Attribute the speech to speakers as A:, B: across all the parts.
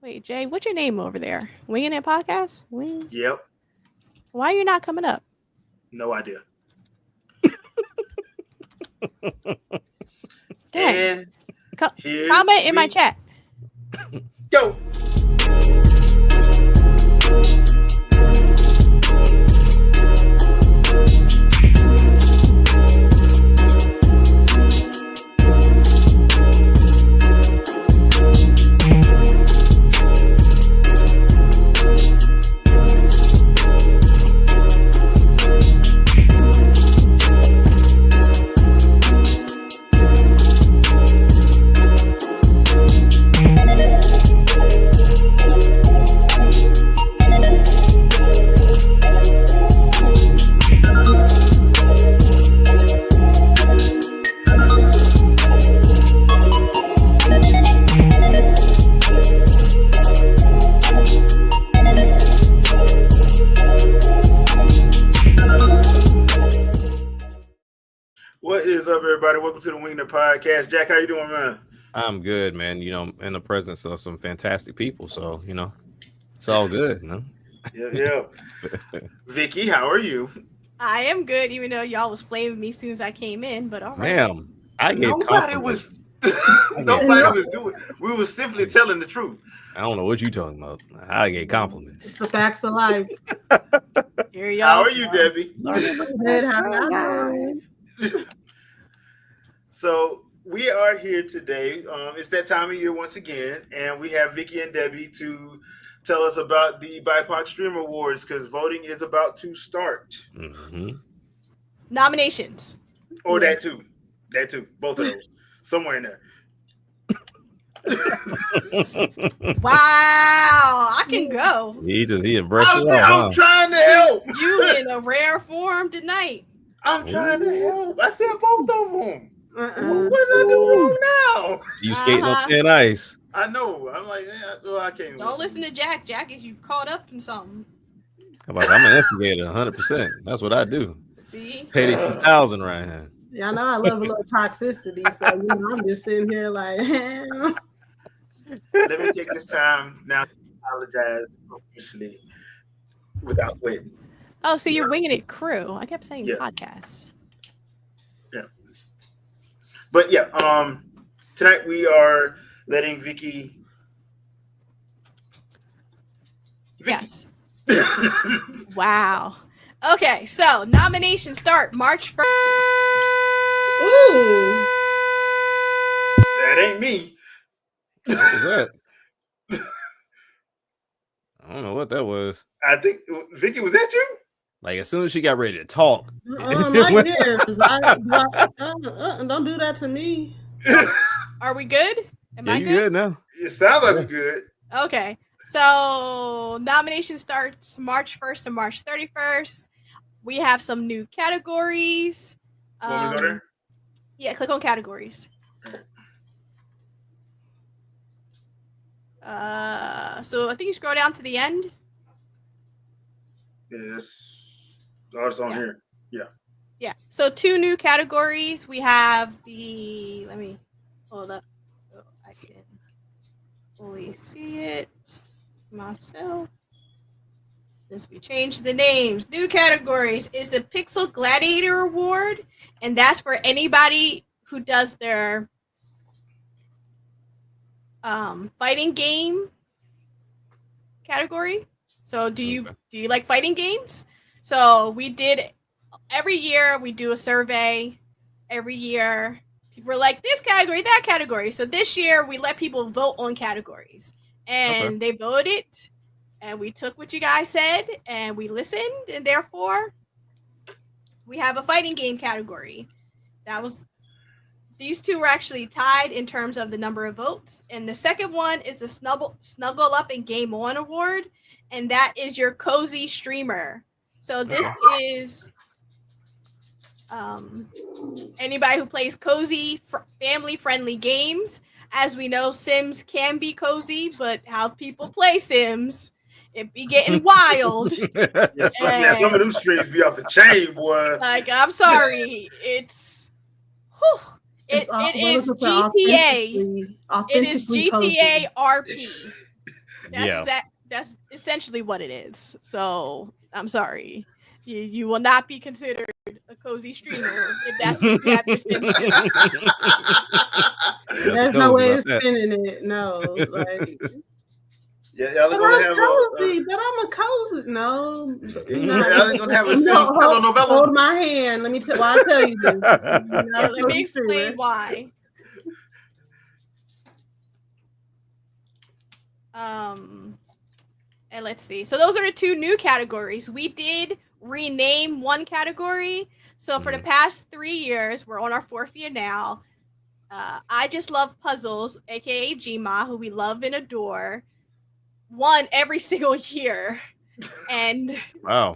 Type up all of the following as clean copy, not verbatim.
A: Wait, Jay, what's your name over there? Winging It Podcast? Wing?
B: Yep.
A: Why are you not coming up?
B: No idea.
A: Dang.
B: And
A: comment in my chat.
B: Go. What is up, everybody? Welcome to the Wingin Podcast. Jack, how you doing, man?
C: I'm good, man. You know, in the presence of some fantastic people, so you know, it's all good. You know?
B: Yeah. Vicky, how are you?
A: I am good, even though y'all was flaming me as soon as I came in. But all right,
C: ma'am, I get
B: nobody was doing. We were simply telling the truth.
C: I don't know what you talking about. I get compliments.
D: It's the facts of life.
A: Here y'all.
B: How are you, Debbie?
D: Good, how y'all doing?
B: So we are here today. It's that time of year once again, and we have Vicky and Debbie to tell us about the BIPOC Stream Awards because voting is about to start.
C: Mm-hmm.
A: Nominations.
B: Or that too, both of those, somewhere in there.
A: Wow, I can go.
C: He embraced it all,
B: I'm trying to help.
A: You in a rare form tonight.
B: I'm trying to help. I said both of them. What did I do wrong now?
C: You skating on thin ice.
B: I know. I'm like, I can't.
A: Don't listen to Jack. Jack, is you caught up in something?
C: I'm an instigator, 100%. That's what I do.
A: See,
C: pay 2,000 right here.
D: Yeah, I know I love a little toxicity, so you know I'm just sitting here like.
B: Let me take this time now to apologize profusely without sweating.
A: Oh, so you're Winging It crew. I kept saying
B: Yeah.
A: podcast.
B: Yeah. But yeah, tonight we are letting Vicky.
A: Yes. Wow. Okay, so nominations start March 1st.
D: Ooh.
B: That ain't me.
C: What was that? I don't know what that was.
B: I think Vicky, was that you?
C: Like as soon as she got ready to talk.
D: Don't do that to me.
A: Are we good? Am
C: Yeah,
A: I
C: you
A: good?
C: good now?
B: It sounds like we're good.
A: Okay. So nomination starts March 1st to March 31st. We have some new categories.
B: Want me to go there?
A: Yeah, click on categories. So I think you scroll down to the end.
B: Yes. Oh, it's on here. Yeah.
A: Yeah. So 2 new categories. We have the. Let me hold up so I can fully see it myself. Since we changed the names, new categories is the Pixel Gladiator Award, and that's for anybody who does their fighting game category. So do you like fighting games? So we did every year we do a survey. Every year people are like this category, that category. So this year we let people vote on categories, and they voted. And we took what you guys said and we listened, and therefore we have a fighting game category. These two were actually tied in terms of the number of votes. And the second one is the Snuggle Up and Game On Award, and that is your cozy streamer. So this is anybody who plays cozy, family-friendly games. As we know, Sims can be cozy, but how people play Sims, it be getting wild.
B: Some of them streams be off the chain, boy.
A: Like, I'm sorry. It is GTA. It is GTA RP.
C: Yeah.
A: That's essentially what it is. So I'm sorry, you will not be considered a cozy streamer if that's what you have your Sims do.
D: There's no way of
C: about that.
D: spinning it. No, like.
B: Yeah, y'all are
D: But
B: gonna
D: I'm
B: have
D: cozy. But I'm a cozy. No, you're not.
B: y'all are gonna have a
D: No,
B: Sims telenovela.
D: hold my hand. Let me tell. Well, I'll tell you this. You're not
A: Yeah,
D: a
A: let me
D: cozy streamer.
A: explain why. And let's see. So those are the two new categories. We did rename one category. So for the past 3 years, we're on our 4th year now. I Just Love Puzzles, aka Gma, who we love and adore, won every single year and
C: Wow.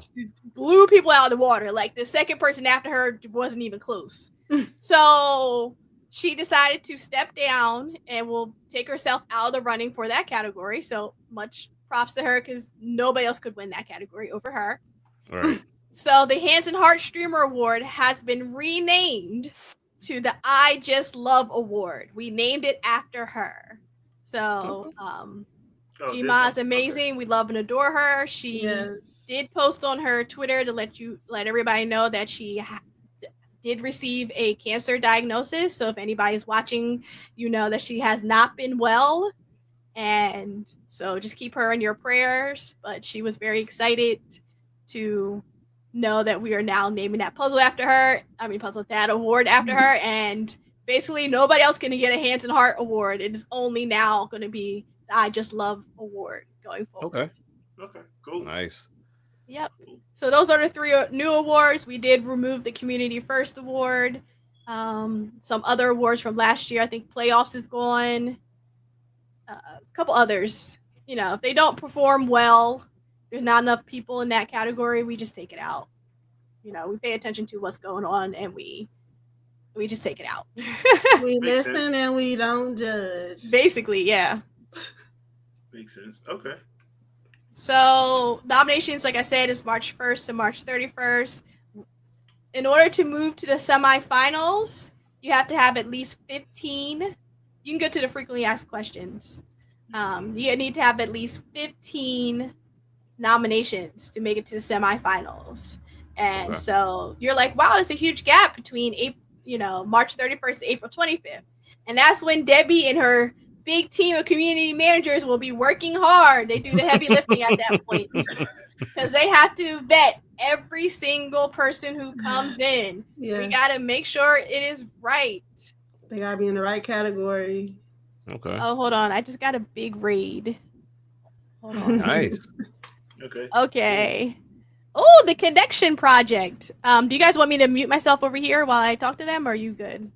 A: blew people out of the water. Like the second person after her wasn't even close. So she decided to step down and will take herself out of the running for that category. So much props to her because nobody else could win that category over her.
C: Right.
A: So the Hands and Heart Streamer Award has been renamed to the I Just Love Award. We named it after her. So Gma is amazing. Okay. We love and adore her. She did post on her Twitter to let everybody know that she did receive a cancer diagnosis. So if anybody's watching, you know that she has not been well. And so just keep her in your prayers. But she was very excited to know that we are now naming that puzzle after her. I mean, that award after her. And basically nobody else can get a Hands and Heart award. It is only now going to be the I Just Love award going forward.
B: Okay, cool.
C: Nice.
A: Yep. So those are the 3 new awards. We did remove the Community First Award. Some other awards from last year. I think Playoffs is gone. A couple others. You know, if they don't perform well, there's not enough people in that category, we just take it out. You know, we pay attention to what's going on and we just take it out.
D: We listen and we don't judge.
A: Basically, yeah.
B: Makes sense. Okay.
A: So nominations, like I said, is March 1st to March 31st. In order to move to the semifinals, you have to have at least 15. You can go to the frequently asked questions. You need to have at least 15 nominations to make it to the semifinals. And so you're like, wow, there's a huge gap between March 31st to April 25th. And that's when Debbie and her big team of community managers will be working hard. They do the heavy lifting at that point because they have to vet every single person who comes in. Yeah. We got to make sure it is right.
D: They got to be in the right category.
C: Okay.
A: Oh, hold on. I just got a big raid. Hold on.
C: Nice.
A: Okay. Oh, the Connection Project. Do you guys want me to mute myself over here while I talk to them, or are you good?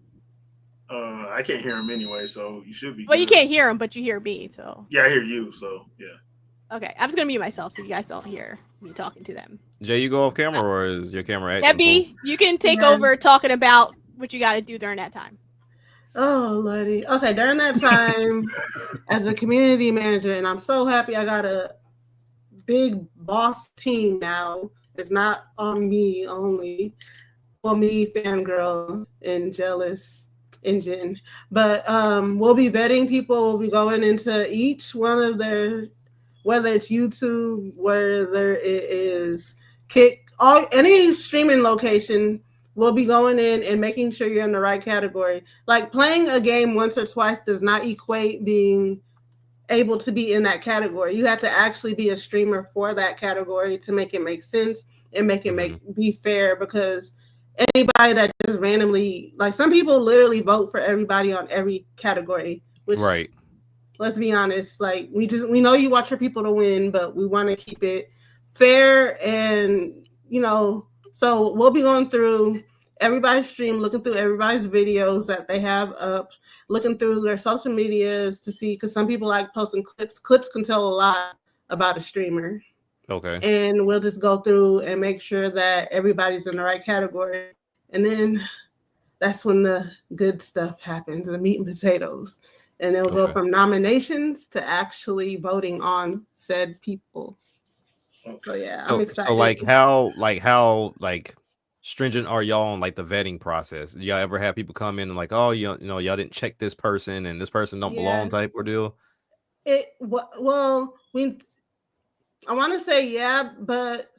B: I can't hear him anyway, so you should be.
A: Well, you can't hear him, but you hear me, so.
B: Yeah, I hear you, so yeah.
A: Okay, I'm just gonna mute myself so you guys don't hear me talking to them.
C: Jay, you go off camera, or is your camera acting?
A: Debbie, you can take over talking about what you got to do during that time.
D: Oh, Lordy. Okay, during that time, as a community manager, and I'm so happy I got a big boss team now. It's not on me only. For me, fangirl, and jealous engine. But we'll be vetting people. We'll be going into each one of their, whether it's YouTube, whether it is any streaming location. We'll be going in and making sure you're in the right category. Like playing a game once or twice does not equate being able to be in that category. You have to actually be a streamer for that category to make it make sense and make it be fair, because anybody that just randomly, like some people literally vote for everybody on every category, which let's be honest, like we know you want your people to win, but we want to keep it fair. And so we'll be going through everybody's stream, looking through everybody's videos that they have up, looking through their social medias to see, because some people like posting clips. Clips can tell a lot about a streamer.
C: Okay.
D: And we'll just go through and make sure that everybody's in the right category. And then that's when the good stuff happens, the meat and potatoes. And it'll go from nominations to actually voting on said people. So yeah, I'm excited.
C: So how stringent are y'all on like the vetting process? Do y'all ever have people come in and like, oh, y'all didn't check this person and this person don't belong type or deal?
D: Well, I want to say yeah, but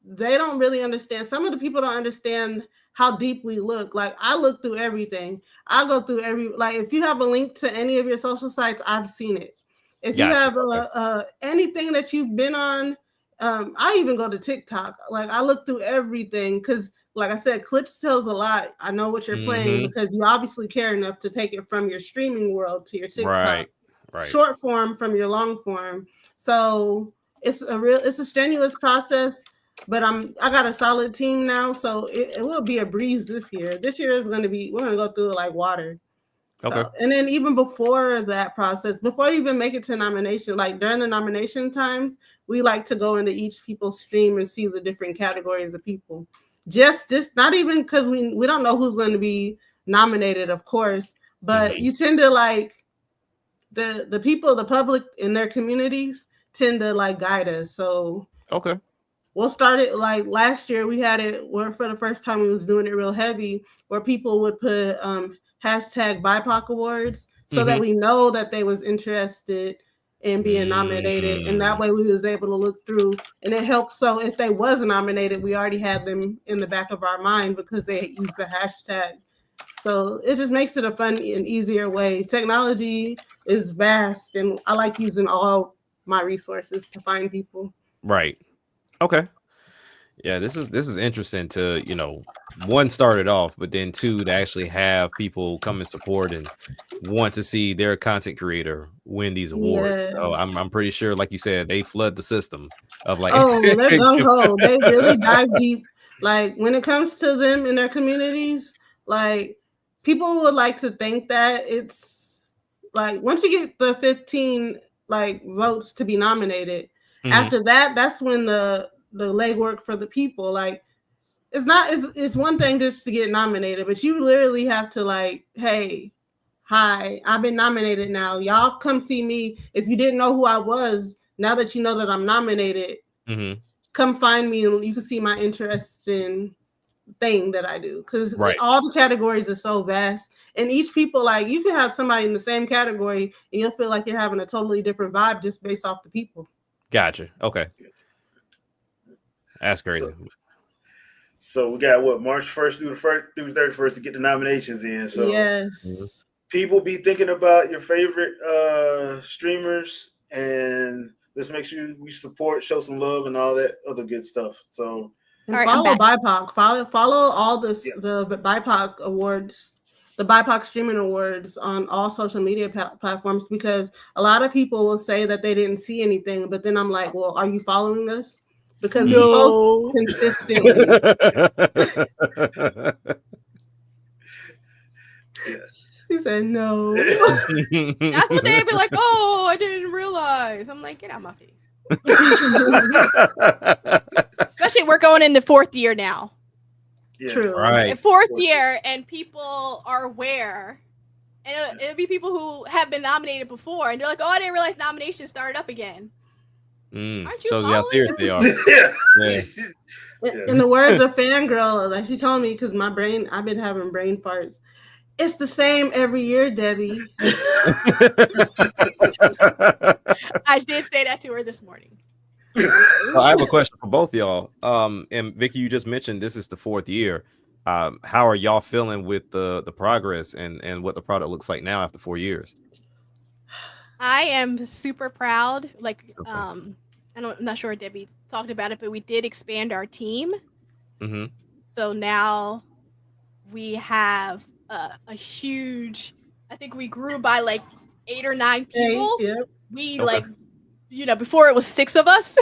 D: they don't really understand. Some of the people don't understand how deep we look. Like I look through everything. I go through like if you have a link to any of your social sites, I've seen it. If you
C: Gotcha.
D: have anything that you've been on, I even go to TikTok. Like I look through everything because, like I said, clips tells a lot. I know what you're playing because you obviously care enough to take it from your streaming world to your TikTok.
C: Right.
D: Short form from your long form. So it's a strenuous process, but I got a solid team now, so it will be a breeze this year. This year is we're gonna go through it like water.
C: Okay.
D: So, and then even before that process, before you even make it to nomination, like during the nomination times, we like to go into each people's stream and see the different categories of people. Just not even because we don't know who's going to be nominated, of course, but you tend to like the people, the public in their communities tend to like guide us. So
C: okay,
D: we'll start it like last year. We had it where for the first time we was doing it real heavy, where people would put hashtag BIPOC awards so that we know that they was interested in being nominated, and that way we was able to look through, and it helps. So if they was nominated, we already had them in the back of our mind because they used the hashtag. So it just makes it a fun and easier way. Technology is vast, and I like using all my resources to find people.
C: Right. Okay. Yeah, this is interesting to, one, start it off, but then two, to actually have people come and support and want to see their content creator win these awards.
D: Yes.
C: So I'm pretty sure, like you said, they flood the system of like,
D: oh, they're gung ho. They really dive deep. Like when it comes to them in their communities, like people would like to think that it's like once you get the 15 like votes to be nominated, after that, that's when the legwork for the people. Like it's one thing just to get nominated, but you literally have to like, hey, hi, I've been nominated now. Y'all come see me. If you didn't know who I was, now that you know that I'm nominated, come find me and you can see my interesting thing that I do. Because all the categories are so vast. And each people, like you can have somebody in the same category and you'll feel like you're having a totally different vibe just based off the people.
C: Gotcha. Okay. That's crazy.
B: So we got what, March 1st through the 31st to get the nominations in. So
D: yes.
B: People be thinking about your favorite streamers, and let's make sure we support, show some love, and all that other good stuff. So
D: and follow BIPOC. Follow all the BIPOC awards, the BIPOC streaming awards on all social media platforms, because a lot of people will say that they didn't see anything, but then I'm like, well, are you following us? Because we post consistently.
B: Yes.
D: He said no.
A: That's what they'd be like, oh, I didn't realize. I'm like, get out of my face. Especially we're going into fourth year now.
B: Yeah.
D: True.
C: Right.
A: Fourth year, and people are aware. And it'll be people who have been nominated before, and they're like, oh, I didn't realize nominations started up again. Aren't you
C: shows you how serious they are.
D: In the words of Fangirl, like she told me, because I've been having brain farts. It's the same every year, Debbie.
A: I did say that to her this morning.
C: Well, I have a question for both of y'all. And Vicky, you just mentioned this is the fourth year. How are y'all feeling with the progress and what the product looks like now after 4 years?
A: I am super proud. Like, I'm not sure if Debbie talked about it, but we did expand our team. So now we have a huge, I think we grew by like 8 or 9 people. We before it was 6 of us,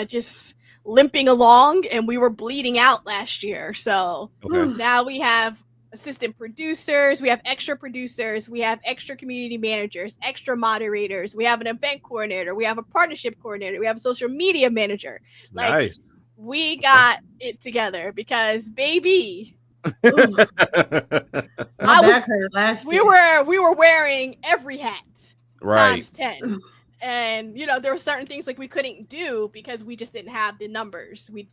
A: just limping along, and we were bleeding out last year. So now we have assistant producers, we have extra producers, we have extra community managers, extra moderators, we have an event coordinator, we have a partnership coordinator, we have a social media manager. Like,
C: nice.
A: We got it together because, baby,
D: My back hurt last year.
A: We were wearing every hat times 10. And there were certain things like we couldn't do because we just didn't have the numbers. We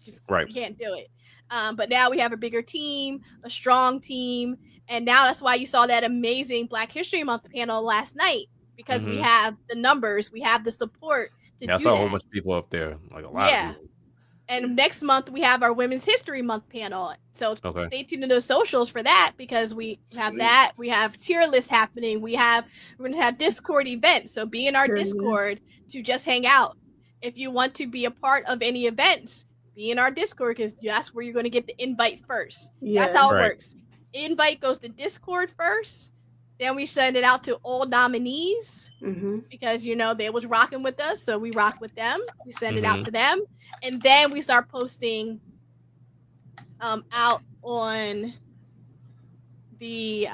A: can't do it. But now we have a bigger team, a strong team, and now that's why you saw that amazing Black History Month panel last night, because we have the numbers, we have the support to do that.
C: I saw a whole bunch of people up there, like a lot of people.
A: And next month we have our Women's History Month panel. So stay tuned to those socials for that, because we have that. We have tier lists happening. We're going to have Discord events. So be in our Discord to just hang out. If you want to be a part of any events, be in our Discord, because that's where you're going to get the invite first. That's how it works. Invite goes to Discord first. Then we send it out to all nominees because, they was rocking with us. So we rock with them. We send it out to them. And then we start posting out on the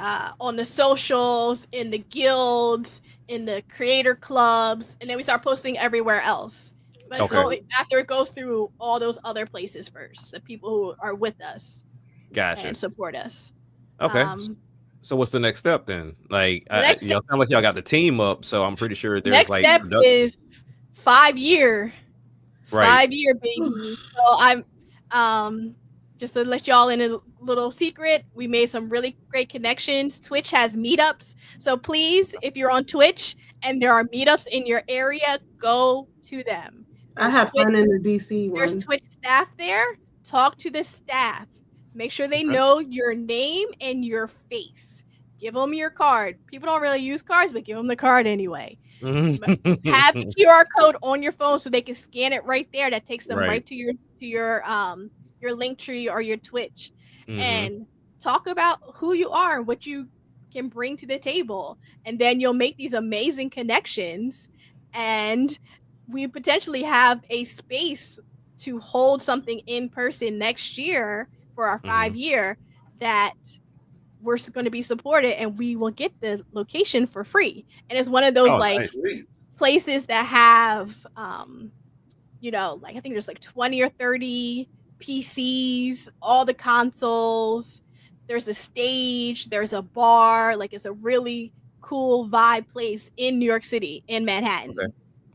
A: socials, in the guilds, in the creator clubs. And then we start posting everywhere else. But after it goes through all those other places first, the people who are with us and support us.
C: Okay. So what's the next step then? Like, y'all sound like y'all got the team up, so I'm pretty sure there's
A: next step is 5 year, 5 year baby. So I'm just to let y'all in a little secret, we made some really great connections. Twitch has meetups, so please, if you're on Twitch and there are meetups in your area, go to them.
D: I had fun in the DC one.
A: There's Twitch staff there. Talk to the staff. Make sure they know your name and your face. Give them your card. People don't really use cards, but give them the card anyway. Have the QR code on your phone so they can scan it right there. That takes them right to your link tree or your Twitch. And talk about who you are, what you can bring to the table. And then you'll make these amazing connections. And we potentially have a space to hold something in person next year for our 5 year that we're going to be supported, and we will get the location for free. And it's one of those places that have like I think there's like 20 or 30 PCs, all the consoles, there's a stage, there's a bar, like it's a really cool vibe place in New York City, in Manhattan.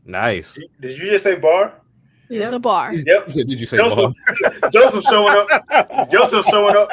C: Nice.
B: Did you just say bar?
A: It's a bar.
B: Yep.
C: Did you say
B: Joseph? Joseph showing up. Joseph showing up.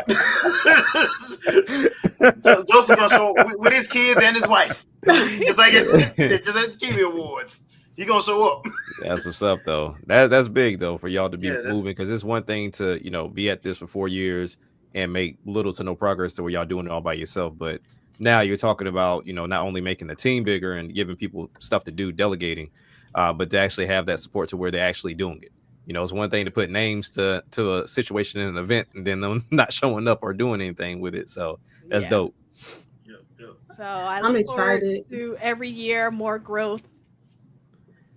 B: Joseph gonna show up with his kids and his wife. Just like at the Kiwi Awards. He gonna show up.
C: That's what's up, though. That's big, though, for y'all to be moving, because it's one thing to be at this for 4 years and make little to no progress to where y'all doing it all by yourself, but now you're talking about not only making the team bigger and giving people stuff to do, delegating, but to actually have that support to where they're actually doing it. It's one thing to put names to a situation in an event and then them not showing up or doing anything with it. So that's dope.
A: So I'm excited to every year more growth,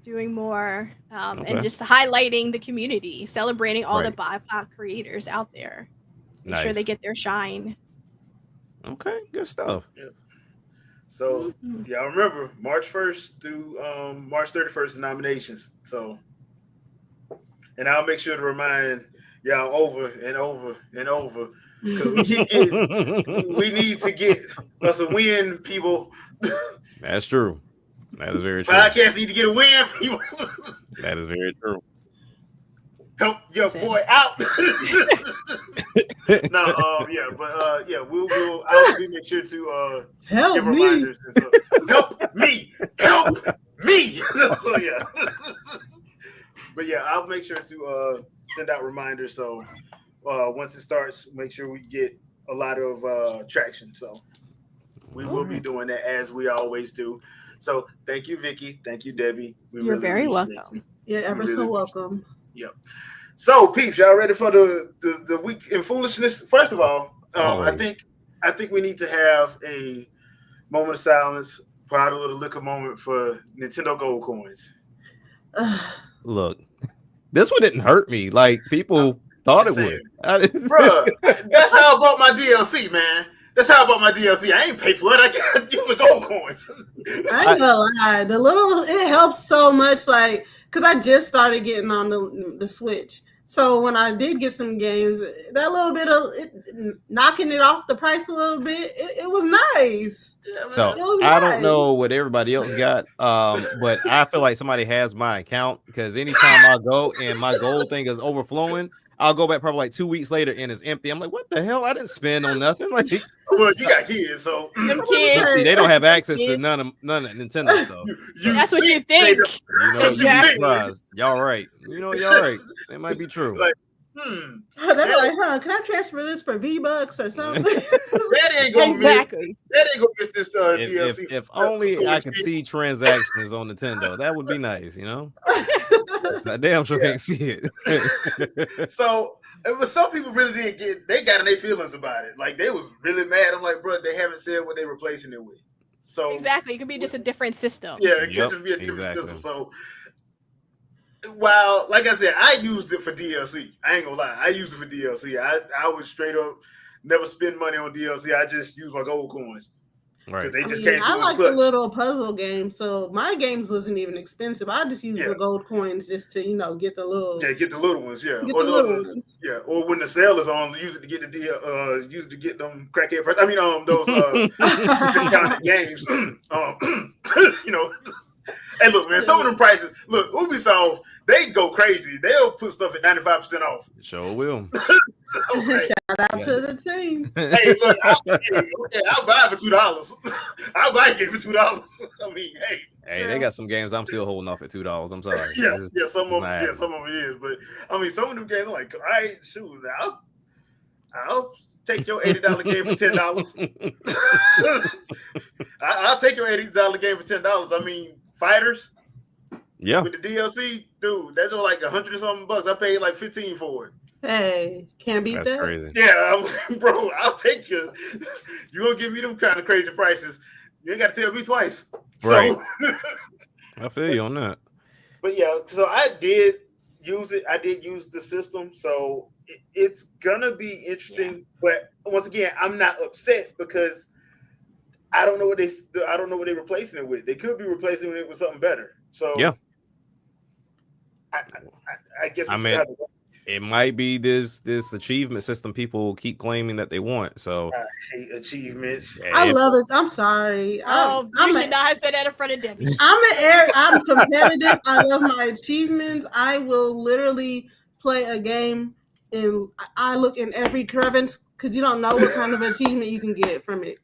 A: doing more, and just highlighting the community, celebrating all the BIPOC creators out there. Make sure they get their shine.
C: Okay, good stuff.
B: So y'all remember March 1st through March 31st nominations. So, and I'll make sure to remind y'all over and over and over, because we need to get us a win, people.
C: That's true. That is very true.
B: Podcasts need to get a win, people.
C: That is very true.
B: Help your boy out. We'll obviously make sure to
D: help
B: give reminders and stuff. Help me. So yeah. But yeah, I'll make sure to send out reminders, so once it starts, make sure we get a lot of traction. So we will be doing that as we always do. So thank you, Vicky. Thank you, Debbie.
A: You're really very welcome.
D: You're ever so welcome.
B: Yep. So, peeps, y'all ready for the week in foolishness? First of all, I think we need to have a moment of silence, proud of the liquor moment for Nintendo Gold coins.
C: Look, this one didn't hurt me. Like, people thought it would.
B: Bruh, that's how I bought my DLC, man. That's how I bought my DLC. I ain't pay for it. I got you the gold coins.
D: I ain't gonna lie. It helps so much, like, because I just started getting on the Switch. So when I did get some games, that little bit of knocking it off the price a little bit, it was nice.
B: Yeah,
C: So
D: It was
C: I don't
D: nice.
C: know what everybody else got, but I feel like somebody has my account because anytime I go and my gold thing is overflowing, I'll go back probably like 2 weeks later and it's empty. I'm like, what the hell? I didn't spend on nothing. Like,
B: well, you got kids, so
A: Them
C: but
A: kids.
C: see, they don't have access to
A: Kids.
C: none of Nintendo stuff.
A: That's what you think.
C: You know, you'd be
A: Exactly.
C: surprised. Y'all right. You know, y'all right. It might be true.
B: Like,
D: They were like, huh, can I transfer this for V-Bucks or something?
B: Daddy ain't gonna
A: Exactly.
B: miss. Daddy ain't gonna miss this
C: If,
B: DLC.
C: if only I could see transactions on Nintendo, that would be nice, you know. I damn sure can't see it.
B: So, but some people really didn't get. They got in their feelings about it. Like they was really mad. I'm like, bro, they haven't said what they're replacing it with. So
A: Exactly. It could be just a different system.
B: yeah, it
C: Yep,
B: could just be a different
C: exactly.
B: system. So. While, like I said, I used it for DLC. I ain't gonna lie. I used it for DLC. I would straight up never spend money on DLC. I just use my gold coins.
C: Right.
B: They just
D: I like the little puzzle game, so my games wasn't even expensive. I just used the gold coins just to, get the little
B: get the little ones,
D: Get the little ones.
B: Yeah, or when the sale is on, use it to get get them crackhead prices. I mean, those discounted games. Hey, look, man, some of them prices. Look, Ubisoft, they go crazy. They'll put stuff at 95% off.
C: Sure will.
B: Okay.
D: Shout out to the team.
B: Hey, look, I'll buy it for $2. I'll buy it for $2. I mean,
C: hey, they got some games I'm still holding off at $2. I'm sorry.
B: Some of it is, but I mean, some of them games are like, all right, shoot, I'll take your $80 game for $10. I'll take your $80 game for $10. I mean, fighters.
C: Yeah.
B: With the DLC, dude, that's like $100 or something bucks. I paid like $15 for it.
D: Hey, can't beat
C: That's
D: that.
C: crazy.
B: Yeah, bro, I'll take you. You gonna give me them kind of crazy prices? You ain't got to tell me twice.
C: Right.
B: So,
C: I feel you on that.
B: But yeah, so I did use it. I did use the system, so it's gonna be interesting. But once again, I'm not upset because I don't know what they're replacing it with. They could be replacing it with something better. So
C: yeah,
B: I guess
C: it might be this achievement system people keep claiming that they want. So
B: I hate achievements.
D: I love it. I'm sorry.
A: You should not have said that in front of Debbie.
D: I'm competitive. I love my achievements. I will literally play a game and I look in every crevice because you don't know what kind of achievement you can get from it.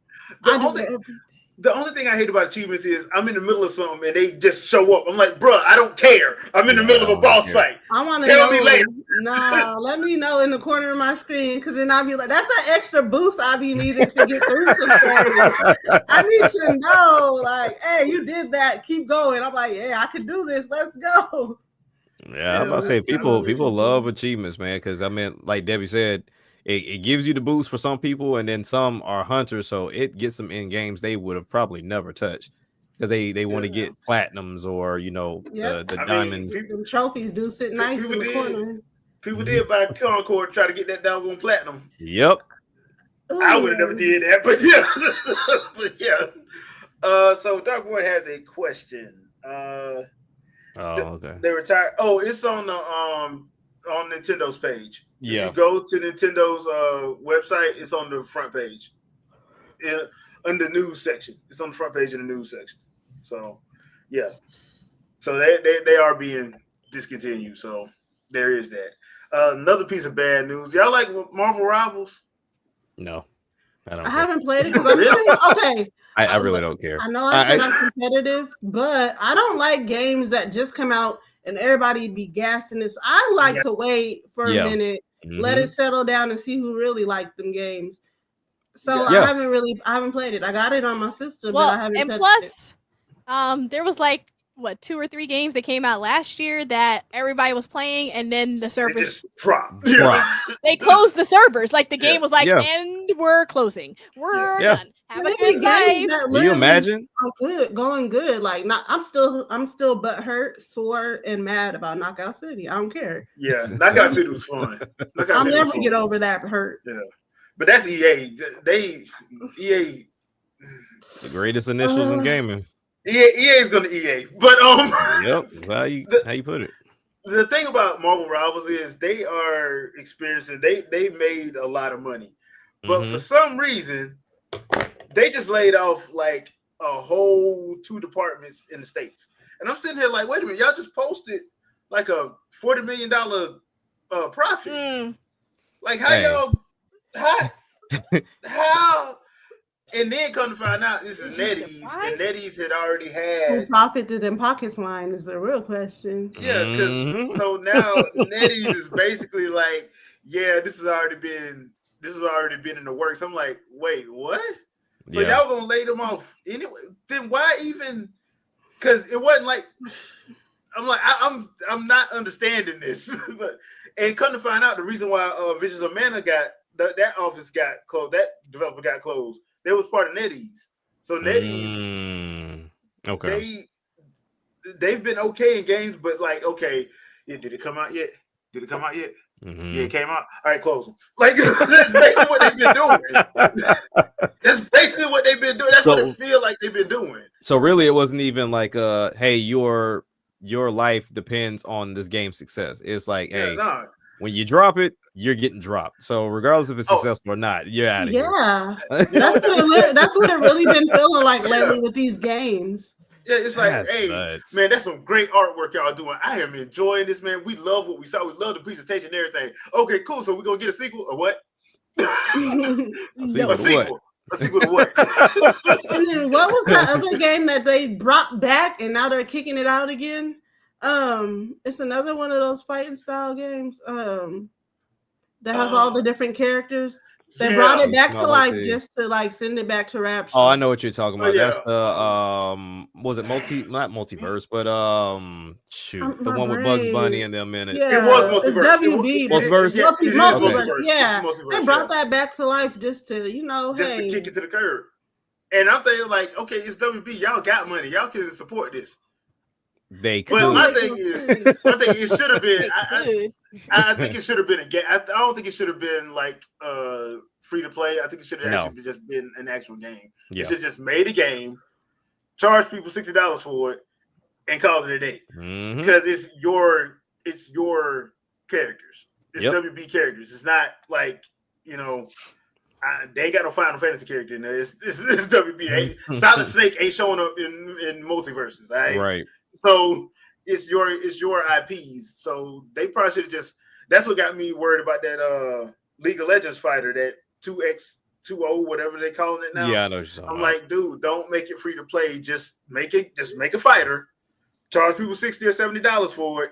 B: The only thing I hate about achievements is I'm in the middle of something and they just show up. I'm like, bro, I don't care. I'm in the middle of a boss fight.
D: I want to
B: tell me later.
D: No, let me know in the corner of my screen because then I'll be like, that's an extra boost I'll be needing to get through some things. I need to know, like, hey, you did that. Keep going. I'm like, yeah, I can do this. Let's go.
C: Yeah, I'm about to say people love achievements, man. Because I mean, like Debbie said, it gives you the boost for some people, and then some are hunters, so it gets them in games they would have probably never touched because they want to get platinums or the diamonds.
D: Them trophies do sit nice in the corner.
B: People did buy Concord to try to get that doggone platinum.
C: Yep.
B: I would have never did that, but yeah. So Dark Boy has a question.
C: Okay.
B: They retired. Oh, it's on the on Nintendo's page.
C: Yeah.
B: If you go to Nintendo's website, it's on the front page. In the news section. It's on the front page in the news section. So yeah. So they are being discontinued. So there is that. Another piece of bad news. Y'all like Marvel Rivals?
C: No.
D: I haven't played it because I'm really okay.
C: I really don't care.
D: I know I said I'm competitive, but I don't like games that just come out and everybody be gassing this. I like to wait for a minute, let it settle down, and see who really liked them games. So I haven't played it. I got it on my system, but I haven't touched it.
A: There was like 2 or 3 games that came out last year that everybody was playing, and then the servers
B: just dropped.
A: They closed the servers. Like the game was like, and we're closing. We're done. Have a good game.
C: Can you imagine?
D: Going good. Like I'm still butthurt, sore, and mad about Knockout City. I don't care.
B: Yeah, Knockout City was fun.
D: I'll never get over that hurt.
B: Yeah, but that's EA. EA.
C: The greatest initials in gaming.
B: EA is gonna EA, but
C: Yep. How you put it?
B: the thing about Marvel Rivals is they are experiencing. They made a lot of money, but for some reason they just laid off like a whole 2 departments in the States. And I'm sitting here like, wait a minute, y'all just posted like a $40 million profit. Like how y'all how and then come to find out this is NetEase, and NetEase had already had
D: who profited in Pockets line is the real question.
B: Yeah, because so now NetEase is basically like, yeah, this has already been in the works. I'm like, wait, what? So y'all gonna lay them off anyway? Then why even? Because it wasn't like I'm like I'm not understanding this. And come to find out, the reason why Visions of Mana got that office got closed, that developer got closed, they was part of NetEase. So NetEase, they've been okay in games, but like, okay, did it come out yet? Did it come out yet? Yeah, it came out. All right, close them. Like that's basically what they've been doing. That's basically what they've been doing. That's what it feels like they've been doing.
C: So really, it wasn't even like, hey, your life depends on this game's success. It's like, hey, when you drop it, you're getting dropped. So regardless if it's successful or not, you're out of here.
D: Yeah, that's what it really been feeling like lately with these games.
B: Yeah, it's like, hey, man, that's some great artwork y'all doing. I am enjoying this, man. We love what we saw. We love the presentation and everything. Okay, cool. So we're gonna get a sequel or what? A sequel to what?
D: What was that other game that they brought back and now they're kicking it out again? It's another one of those fighting style games. That has all the different characters. They brought it back to life just to like send it back to Rapture.
C: Oh, I know what you're talking about. That's the was it not multiverse, but the one with Bugs Bunny and them in it.
B: Yeah, it was multiverse.
D: WB. Multiverse. Yeah. They brought that back to life just to,
B: just to kick it to the curb. And I'm thinking like, okay, it's WB. Y'all got money. Y'all can support this.
C: They could.
B: But my thing is, I think it should have been. I think it should have been a game. I don't think it should have been like free to play. I think it should have actually just been an actual game. Yeah. You should have just made a game, charge people $60 for it, and call it a day. Because it's your characters. It's WB characters. It's not like they ain't got no Final Fantasy character in there. It's WB. Solid Snake ain't showing up in multiverses. All right.
C: Right.
B: So it's your IPs. So they probably should have just. That's what got me worried about that League of Legends fighter, that 2x20, whatever they calling it now.
C: Yeah, I know what you're talking
B: about. Like, dude, don't make it free to play. Just make a fighter, charge people $60 or $70 for it,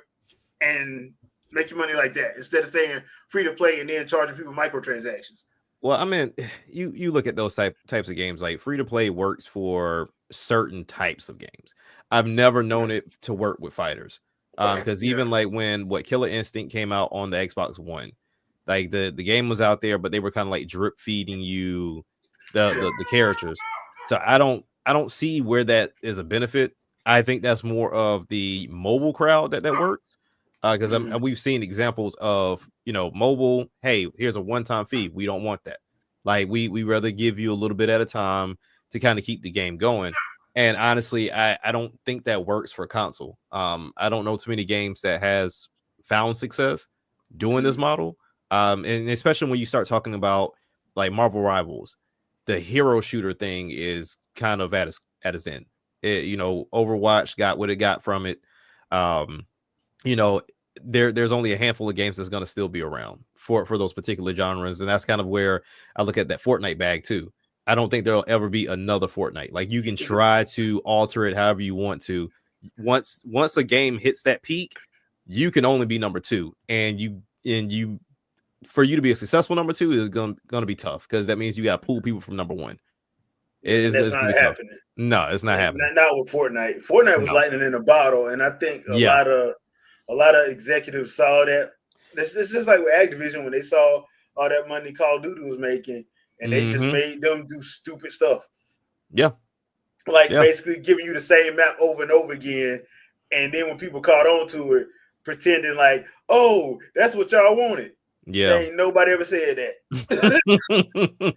B: and make your money like that instead of saying free to play and then charging people microtransactions.
C: Well, I mean, you look at those types of games, like free to play works for certain types of games. I've never known it to work with fighters. Because even like when Killer Instinct came out on the Xbox One, like the game was out there, but they were kind of like drip feeding you the characters. So I don't see where that is a benefit. I think that's more of the mobile crowd that works. Because we've seen examples of mobile. Hey, here's a one-time fee. We don't want that. Like we rather give you a little bit at a time to kind of keep the game going. And honestly, I don't think that works for console. I don't know too many games that has found success doing this model. And especially when you start talking about like Marvel Rivals, the hero shooter thing is kind of at its end. Overwatch got what it got from it. There's only a handful of games that's going to still be around for those particular genres. And that's kind of where I look at that Fortnite bag too. I don't think there'll ever be another Fortnite. Like you can try to alter it however you want to. Once a game hits that peak, you can only be number 2, and you for you to be a successful number 2 is going to be tough because that means you got to pull people from number 1.
B: It's not happening.
C: No, it's not happening.
B: Not with Fortnite. Fortnite was lightning in a bottle, and I think a lot of executives saw that. This is just like with Activision when they saw all that money Call of Duty was making. And they just made them do stupid stuff.
C: Yeah.
B: Basically giving you the same map over and over again. And then when people caught on to it, pretending like, oh, that's what y'all wanted.
C: Yeah.
B: Ain't nobody ever said that.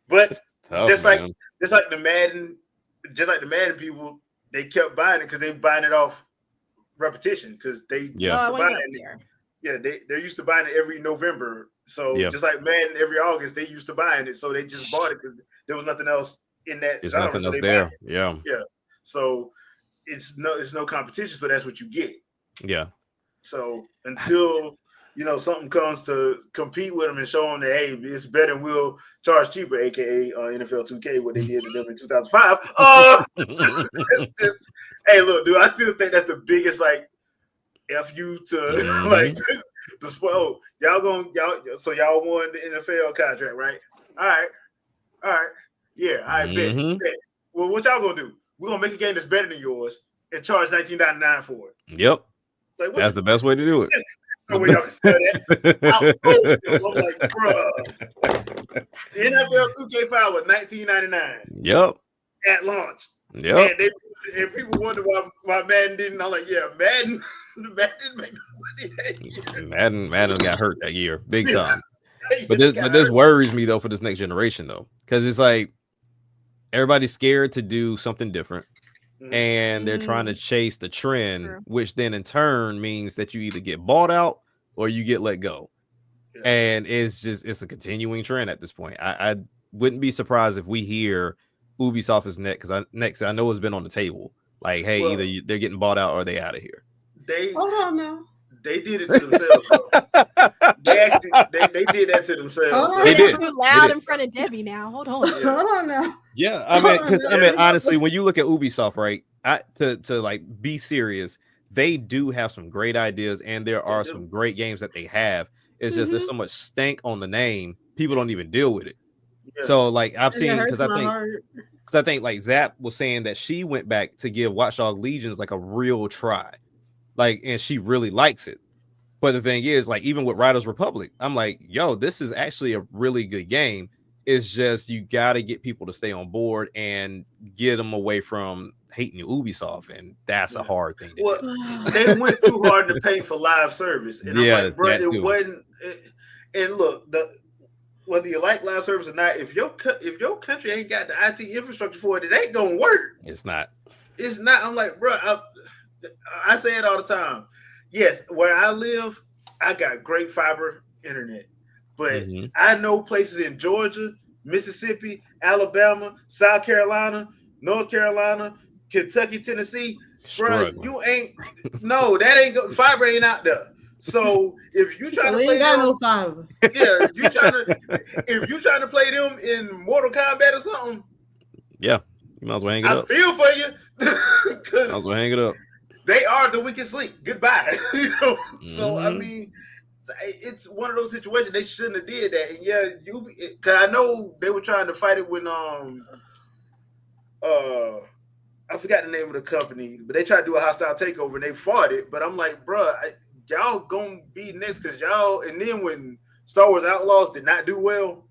B: But just like the Madden people, they kept buying it because they buying it off repetition because they used
C: Yeah.
A: I
B: to
A: want
B: buy
A: to go up
B: it.
A: there.
B: Yeah, they're used to buying it every November. So
C: Yeah.
B: just like Madden every August, they used to buying it. So they just bought it because there was nothing else in that
C: There's
B: genre.
C: nothing
B: So
C: else
B: they buy
C: there.
B: it.
C: Yeah.
B: Yeah. So it's no competition. So that's what you get.
C: Yeah.
B: So until something comes to compete with them and show them that hey, it's better and we'll charge cheaper, aka NFL 2K, what they did to them in 2005. It's just hey, look, dude, I still think that's the biggest like F you to like the spoil. Y'all won the NFL contract, right? All right, yeah, I bet. Well, what y'all gonna do? We're gonna make a game that's better than yours and charge $19.99 for it.
C: Yep.
B: Like
C: that's the best way to do it.
B: No way y'all can sell that. I'm like, bro. The NFL 2K5 was $19.99.
C: Yep.
B: At launch.
C: Yep.
B: And people wonder why Madden didn't. I'm like, yeah, Madden didn't make no money that year.
C: Madden got hurt that year, big time. But this worries me though for this next generation though, because it's like everybody's scared to do something different. And they're trying to chase the trend, which then in turn means that you either get bought out or you get let go. Yeah. And it's a continuing trend at this point. I wouldn't be surprised if we hear Ubisoft is next, because I know it's been on the table. Like, hey, either they're getting bought out or they out of here.
D: Hold on now.
B: They did it to themselves. they did that to themselves.
A: They did. Too loud in front of Debbie now. Hold on.
D: Hold on now.
C: Yeah, I mean, honestly, when you look at Ubisoft, right, to like be serious, they do have some great ideas, and there are some great games that they have. It's just there's so much stank on the name, people don't even deal with it. Yeah. So like I've seen because I think like Zap was saying that she went back to give Watch Dogs Legions like a real try, like, and she really likes it. But the thing is, like, even with Riders Republic, I'm like, yo, this is actually a really good game. It's just you got to get people to stay on board and get them away from hating Ubisoft, and that's a hard thing to
B: do. They went too hard to pay for live service, and I'm like, bro, it wasn't. And look, whether you like live service or not, if your country ain't got the IT infrastructure for it, it ain't gonna work.
C: It's not.
B: It's not. I'm like, bro, I say it all the time. Yes, where I live, I got great fiber internet. But I know places in Georgia, Mississippi, Alabama, South Carolina, North Carolina, Kentucky, Tennessee. Bro, you ain't that ain't fiber ain't out there. So if you trying to play them,
D: no fiber.
B: Yeah, if you trying to play them in Mortal Kombat or something,
C: yeah, you might as well hang it up.
B: I feel for you.
C: Might as well hang it up.
B: They are the weakest link. Goodbye. So I mean, it's one of those situations they shouldn't have did that. And yeah, because I know they were trying to fight it when I forgot the name of the company, but they tried to do a hostile takeover and they fought it. But I'm like, bro, y'all gonna be next because y'all. And then when Star Wars Outlaws did not do well,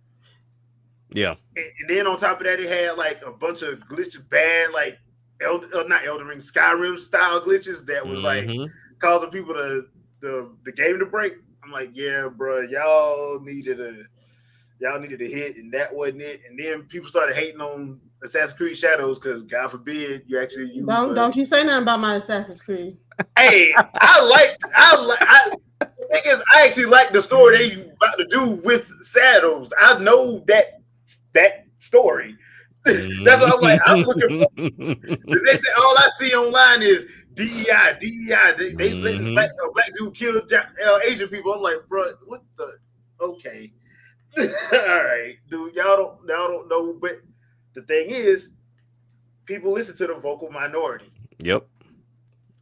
C: yeah,
B: and then on top of that, it had like a bunch of glitches, bad like. Not Elden Ring, Skyrim style glitches that was like causing people the game to break. I'm like, yeah, bro, y'all needed a hit, and that wasn't it. And then people started hating on Assassin's Creed Shadows because God forbid you actually use.
D: Don't you say nothing about my Assassin's Creed.
B: Hey, I actually like the story they about to do with Shadows. I know that story. That's what I'm like. I'm looking for. The next thing, all I see online is DEI. They letting a black dude kill Asian people. I'm like, bro, what the? Okay, all right, dude. Y'all don't know. But the thing is, people listen to the vocal minority.
C: Yep,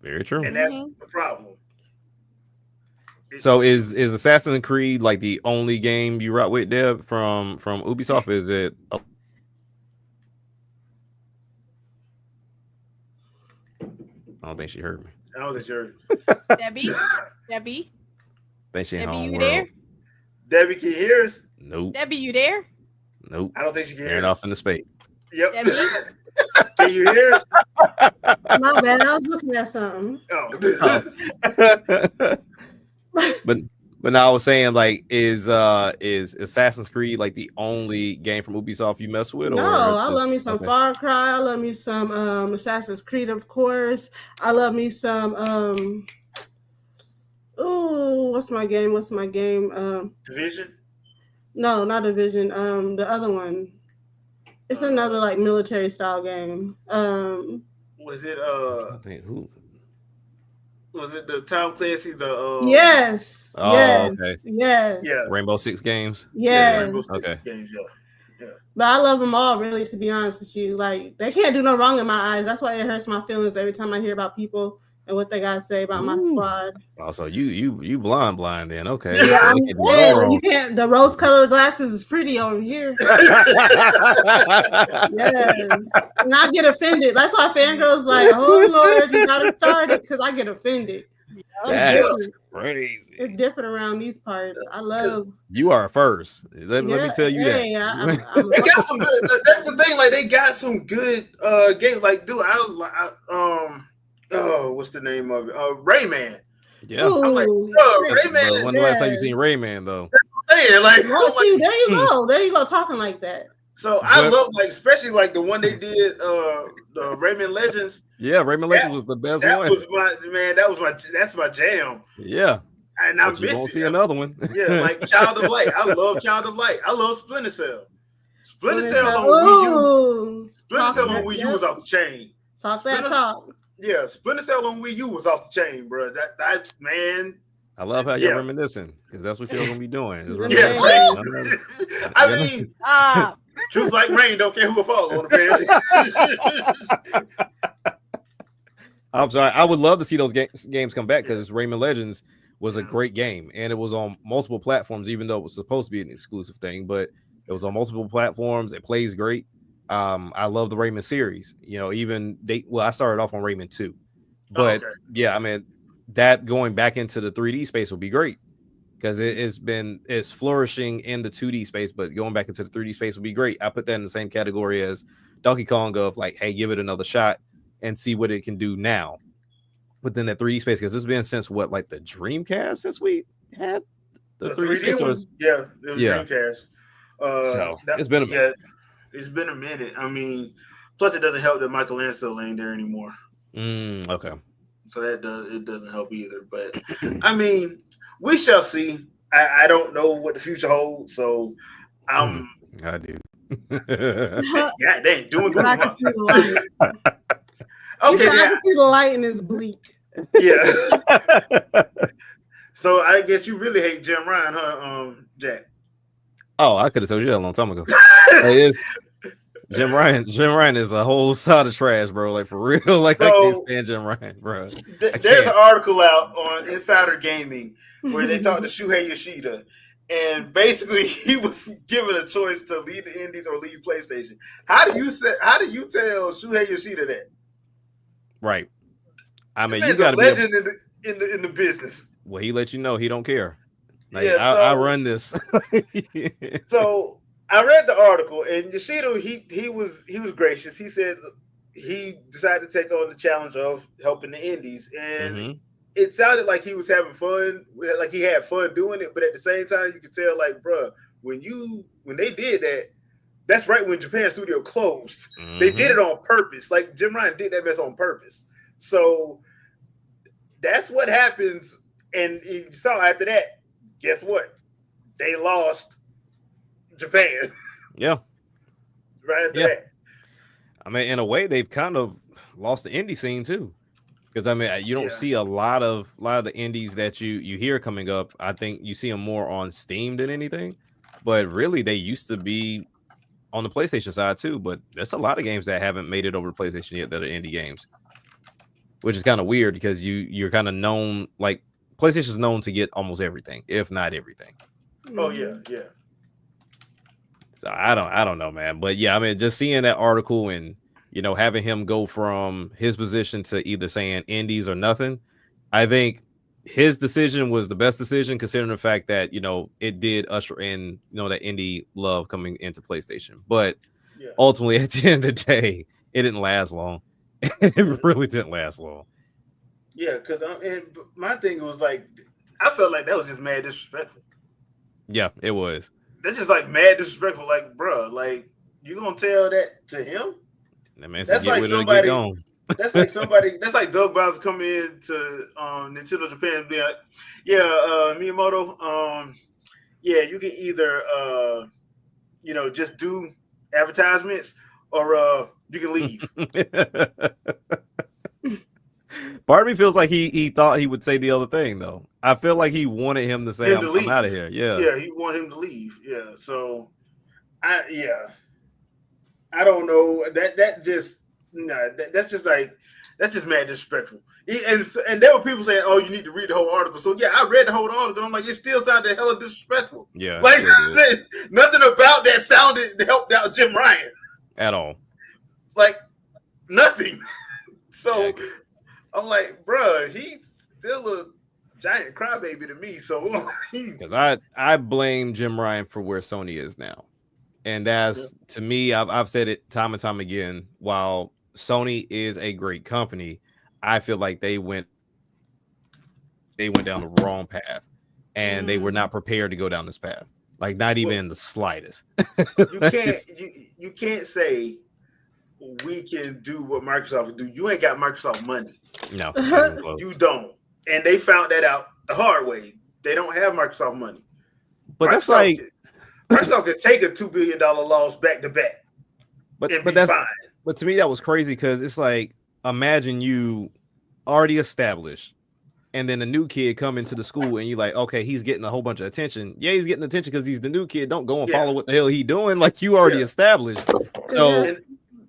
C: very true.
B: And that's the problem.
C: So is Assassin's Creed like the only game you rock with, Deb, from Ubisoft? Is it? I don't think she heard me.
B: I don't think she heard
A: me. Debbie.
C: Think she
A: Debbie, you
C: world.
A: there?
B: Debbie, can you hear us?
C: Nope.
A: Debbie, you there?
C: Nope.
B: I don't think she can hear us.
C: Off into space.
B: Yep.
A: Debbie?
B: Can you hear us?
D: My bad. I was looking at something.
B: Oh.
C: but But now I was saying, like, is Assassin's Creed like the only game from Ubisoft you mess with,
D: No,
C: or
D: I love me some
C: okay.
D: Far Cry. I love me some Assassin's Creed, of course. I love me some what's my game?
B: Division.
D: No, not Division. The other one. It's another like military style game.
B: Was it
C: I think who?
B: was it the Tom Clancy
D: Yes.
C: Oh, okay.
D: Yes.
B: yeah,
C: Rainbow Six games.
D: Yes.
B: Rainbow Six
C: Okay.
B: games, yeah.
D: But I love them all, really, to be honest with you. Like, they can't do no wrong in my eyes. That's why it hurts my feelings every time I hear about people and what they gotta say about my squad.
C: Oh, so you blind then? Okay.
D: Yeah,
C: So they can't do no wrong.
D: you can't. The rose-colored glasses is pretty over here. Yes, and I get offended. That's why fangirls like, oh Lord, you gotta start it, because I get offended.
C: That's crazy.
D: It's different around these parts. I love.
C: You are first. Let me tell you that.
B: They got some good. That's the thing. Like they got some good games. Like, dude, what's the name of it? Rayman.
C: Yeah.
B: I'm like, Rayman.
C: When the last time you seen Rayman though?
B: Yeah, like,
D: there you go. There you go, talking like that.
B: So I love, like, especially like the one they did, the Rayman Legends.
C: Yeah, Rayman Legends was the best one.
B: Was that's my jam.
C: Yeah.
B: And I'm
C: you won't see another one.
B: Yeah, like Child of Light. I love Child of Light. I love Splinter Cell. Splinter Cell on Wii U. Splinter Cell on Wii U was off the chain.
D: Talk that talk.
B: Yeah, Splinter Cell on Wii U was off the chain, bro. That man.
C: I love how you're reminiscing, because that's what you're gonna be doing.
B: Yeah, I mean, truth like rain, don't care who will fall on the fan.
C: I'm sorry. I would love to see those games come back, because Rayman Legends was a great game, and it was on multiple platforms, even though it was supposed to be an exclusive thing, but it was on multiple platforms. It plays great. I love the Rayman series. You know, I started off on Rayman 2, but yeah, I mean, that going back into the 3D space would be great, because it's flourishing in the 2D space, but going back into the 3D space would be great. I put that in the same category as Donkey Kong, of like, hey, give it another shot and see what it can do now within that 3D space, because it's been since like the Dreamcast since we had the 3D space.
B: It was Dreamcast.
C: It's been a minute.
B: Yeah, it's been a minute. I mean, plus it doesn't help that Michael Ansel ain't there anymore.
C: Okay.
B: So it doesn't help either. But I mean, we shall see. I don't know what the future holds, so I
C: do.
B: Yeah, they ain't doing good.
D: I can see the light. Okay, I can see the light and it's bleak.
B: Yeah. So I guess you really hate Jim Ryan, huh, Jack?
C: Oh, I could have told you that a long time ago. Jim Ryan is a whole side of trash, bro. Like, for real. Like, I can't stand Jim Ryan, bro.
B: There's an article out on Insider Gaming where they talked to Shuhei Yoshida, and basically he was given a choice to lead the Indies or lead PlayStation. How do you tell Shuhei Yoshida that?
C: Right. I mean,
B: you got a legend in the business.
C: Well, he let you know he don't care. Like,
B: yeah,
C: I run this.
B: So I read the article, and Yoshida, he was gracious. He said he decided to take on the challenge of helping the Indies, and it sounded like he was having fun, like he had fun doing it. But at the same time, you could tell, like, bruh, when they did that, that's right when Japan Studio closed. They did it on purpose. Like, Jim Ryan did that mess on purpose. So that's what happens. And you saw after that, guess what? They lost Japan.
C: Yeah.
B: Right after that.
C: I mean, in a way, they've kind of lost the indie scene too. Because I mean, you don't see a lot of the indies that you hear coming up. I think you see them more on Steam than anything. But really, they used to be on the PlayStation side too. But there's a lot of games that haven't made it over to PlayStation yet that are indie games, which is kind of weird, because you're kind of known, like, PlayStation's known to get almost everything, if not everything.
B: Oh yeah.
C: So I don't know, man. But yeah, I mean, just seeing that article and, you know, having him go from his position to either saying indies or nothing, I think his decision was the best decision, considering the fact that, you know, it did usher in, you know, that indie love coming into PlayStation. But ultimately, at the end of the day, it didn't last long. It really didn't last long.
B: Yeah, because my thing was like, I felt like that was just mad disrespectful.
C: Yeah, it was.
B: That's just like mad disrespectful. Like, bro, like you gonna tell that to him?
C: That man said,
B: That's
C: "Get
B: like
C: with it or get
B: somebody.
C: gone."
B: That's like somebody. That's like Doug Bowser coming in to Nintendo Japan and be like, "Yeah, Miyamoto, yeah, you can either just do advertisements or you can leave."
C: Part of me feels like he thought he would say the other thing though. I feel like he wanted him to say,
B: Him to
C: I'm out of
B: leave.
C: here." Yeah.
B: Yeah, he wanted him to leave. Yeah, so I don't know. That just that's just like that's just mad disrespectful. And there were people saying, "Oh, you need to read the whole article." So yeah, I read the whole article. I'm like, it still sounded hella disrespectful.
C: Yeah.
B: Like nothing about that sounded helped out Jim Ryan
C: at all.
B: Like nothing. So
C: Yeah.
B: I'm like, bruh, he's still a giant crybaby to me. So
C: because I blame Jim Ryan for where Sony is now. And that's to me, I've said it time and time again. While Sony is a great company, I feel like they went down the wrong path, and they were not prepared to go down this path. Like not even in the slightest.
B: you can't say we can do what Microsoft would do. You ain't got Microsoft money.
C: No,
B: you don't. And they found that out the hard way. They don't have Microsoft money.
C: But
B: Microsoft
C: that's like
B: Microsoft could take a $2 billion loss back to back.
C: But that's fine. But to me, that was crazy because it's like, imagine you already established, and then a new kid come into the school, and you're like, okay, he's getting a whole bunch of attention. Yeah, he's getting attention because he's the new kid. Don't go and follow what the hell he doing. Like you already established. So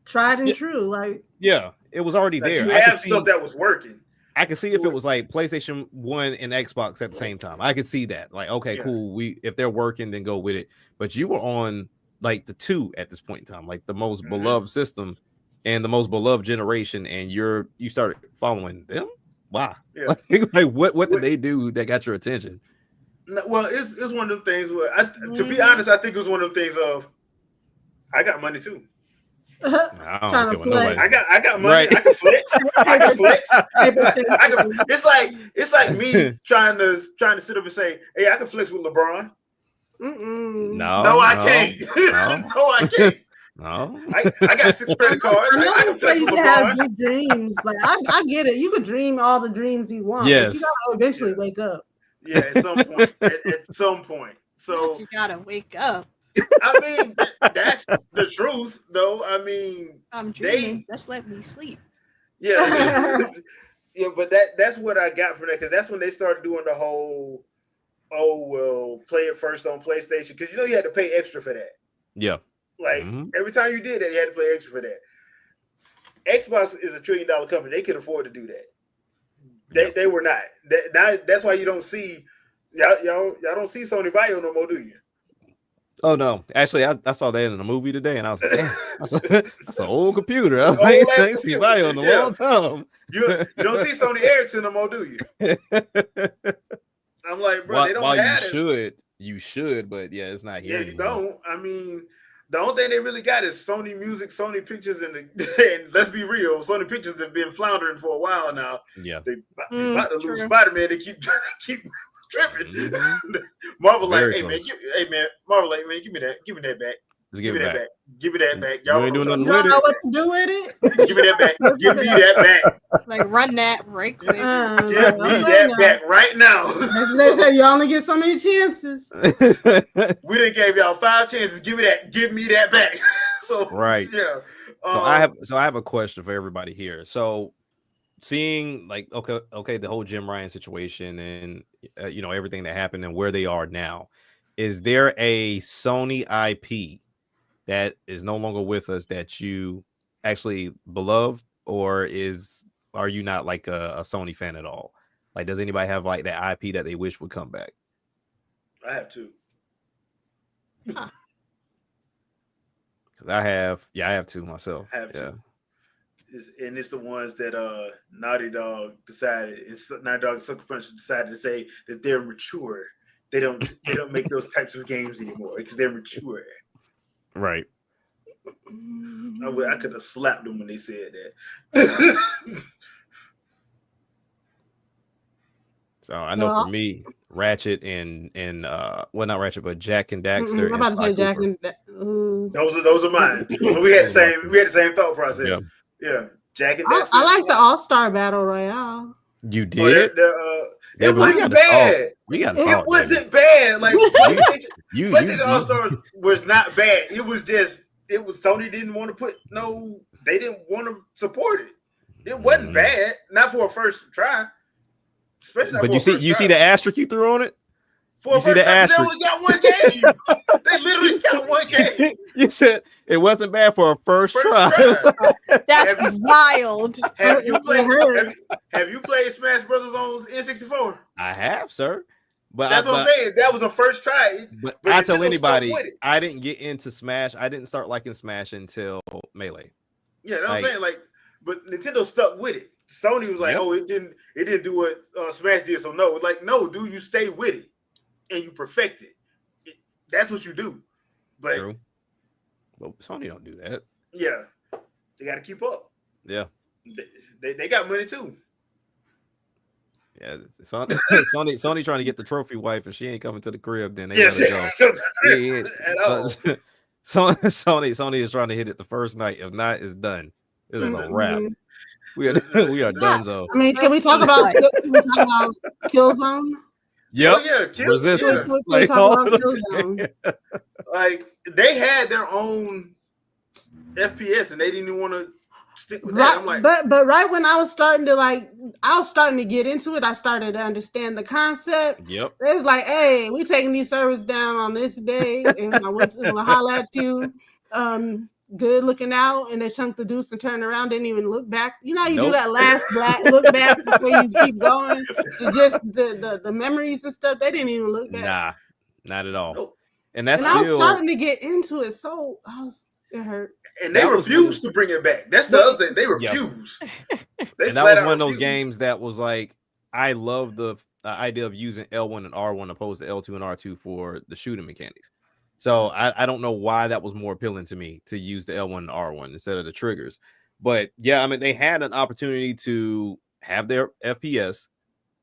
D: tried and true. Like
C: it was already there.
B: You have stuff that was working.
C: I could see if it was like PlayStation 1 and Xbox at the same time. I could see that. Like, okay, cool. If they're working, then go with it. But you were on like the 2 at this point in time, like the most beloved system and the most beloved generation, and you started following them. Wow.
B: Yeah.
C: Like what did they do that got your attention?
B: Well, it's one of them things where to be honest, I think it was one of them things of I got money too.
C: I
B: got money. Right. I can flex. I can flex. It's like me trying to sit up and say, "Hey, I can flex with LeBron." No, I can't. No, I can't.
C: No,
B: I got 6 credit cards. I can flex with LeBron.
D: Have big dreams. Like I get it. You could dream all the dreams you want.
C: Yes,
D: but you gotta eventually wake up.
B: Yeah, at some point. At some point. So
A: you gotta wake up.
B: I mean, that's the truth, though. I mean,
A: I'm dreaming. Just let me sleep.
B: Yeah, yeah, but that's what I got from that because that's when they started doing the whole, play it first on PlayStation because you had to pay extra for that.
C: Yeah,
B: like every time you did that, you had to pay extra for that. Xbox is $1 trillion company; they could afford to do that. They were not. That's why you don't see y'all don't see Sony Vaio no more, do you?
C: Oh no! Actually, I saw that in a movie today, and I was like, "Damn, that's an old computer." I ain't seen Vaio in a long time.
B: You don't see Sony Ericsson no more, do you? I'm like, bro, they don't have it.
C: You should, but yeah, it's not here.
B: Yeah, you don't. I mean, the only thing they really got is Sony Music, Sony Pictures, and let's be real, Sony Pictures have been floundering for a while now.
C: Yeah,
B: they about to lose Spider-Man. They keep tripping. Marvel
C: Very
B: like, hey man, Marvel like, man, give me that back.
C: Just give me that back.
B: Give me that back.
C: Y'all ain't doing nothing
D: with
C: it.
D: Know what to do with it?
B: Give me that back. Give me that back.
A: Like run that right quick.
B: Give me that back right now.
D: They say you only get so many chances.
B: We done gave y'all 5 chances. Give me that back. So
C: right.
B: Yeah.
C: So I have a question for everybody here. So seeing like okay, the whole Jim Ryan situation and everything that happened and where they are now, is there a Sony IP that is no longer with us that you actually beloved, or are you not like a Sony fan at all? Like, does anybody have like that IP that they wish would come back?
B: I have 2.
A: Huh.
C: Because I have 2 myself.
B: I have 2. It's the ones that Naughty Dog decided. Naughty Dog and Sucker Punch decided to say that they're mature. They don't make those types of games anymore because they're mature.
C: Right.
B: I could have slapped them when they said that.
C: So I know for me, Ratchet and well, not Ratchet, but Jack and Daxter.
D: I'm
C: And
D: about to
C: Sly
D: say Jack
C: Cooper.
D: and
B: Those are mine. So we had the same thought process.
C: Yeah.
B: Yeah, Jack and
D: I
B: Dexter. and
D: like the
B: Sly.
D: All-Star Battle Royale.
C: You
B: Oh,
C: did? Yeah,
B: it
C: but we
B: wasn't
C: gotta talk.
B: bad.
C: We gotta
D: It
C: talk.
B: It wasn't bad. Like PlayStation All Stars was not bad. It was just Sony didn't want to they didn't want to support it. It wasn't bad, not for a first try. Especially not
C: But
B: for
C: you see the asterisk you threw on it?
B: For
C: you see the
B: asterisk. They
C: asterisk?
B: only got one game. They literally got one game.
C: You said it wasn't bad for a first try.
A: That's wild.
B: Have you played Smash Brothers on N64?
C: I have, sir. But
B: that's what I'm saying. That was a first try.
C: But I tell anybody, I didn't get into Smash. I didn't start liking Smash until Melee.
B: Yeah, that's what I'm saying. Like, but Nintendo stuck with it. Sony was like, "Oh, it didn't do what Smash did." So no, like, no, dude, you stay with it and you perfect it. That's what you do. But
C: true. But Sony don't do that.
B: Yeah, they got to keep up.
C: Yeah,
B: they got money too.
C: Yeah, Sony trying to get the trophy wife, and she ain't coming to the crib. Then they gotta go. Sony is trying to hit it the first night. If not, it's done. This is a wrap. We are done. So
D: I mean, can we talk about Killzone?
C: Yep.
B: Oh, yeah,
C: Resistance.
B: Like they had their own FPS, and they didn't even want to stick with that. I'm like,
D: but right when I was starting to get into it, I started to understand the concept.
C: Yep.
D: It was like, hey, we taking these servers down on this day, and I went to holler at you. Good looking out, and they chunked the deuce and turned around, didn't even look back. You know, you do that last look back before you keep going. Just the memories and stuff, they didn't even look back.
C: Nah, not at all.
B: Nope.
C: And I was
D: starting to get into it, so it hurt.
B: And they refused to bring it back. That's the other thing. They refused.
C: And that was one of those games that was like, I love the idea of using L1 and R1 opposed to L2 and R2 for the shooting mechanics. So I don't know why that was more appealing to me to use the L1 and R1 instead of the triggers. But yeah, I mean, they had an opportunity to have their FPS.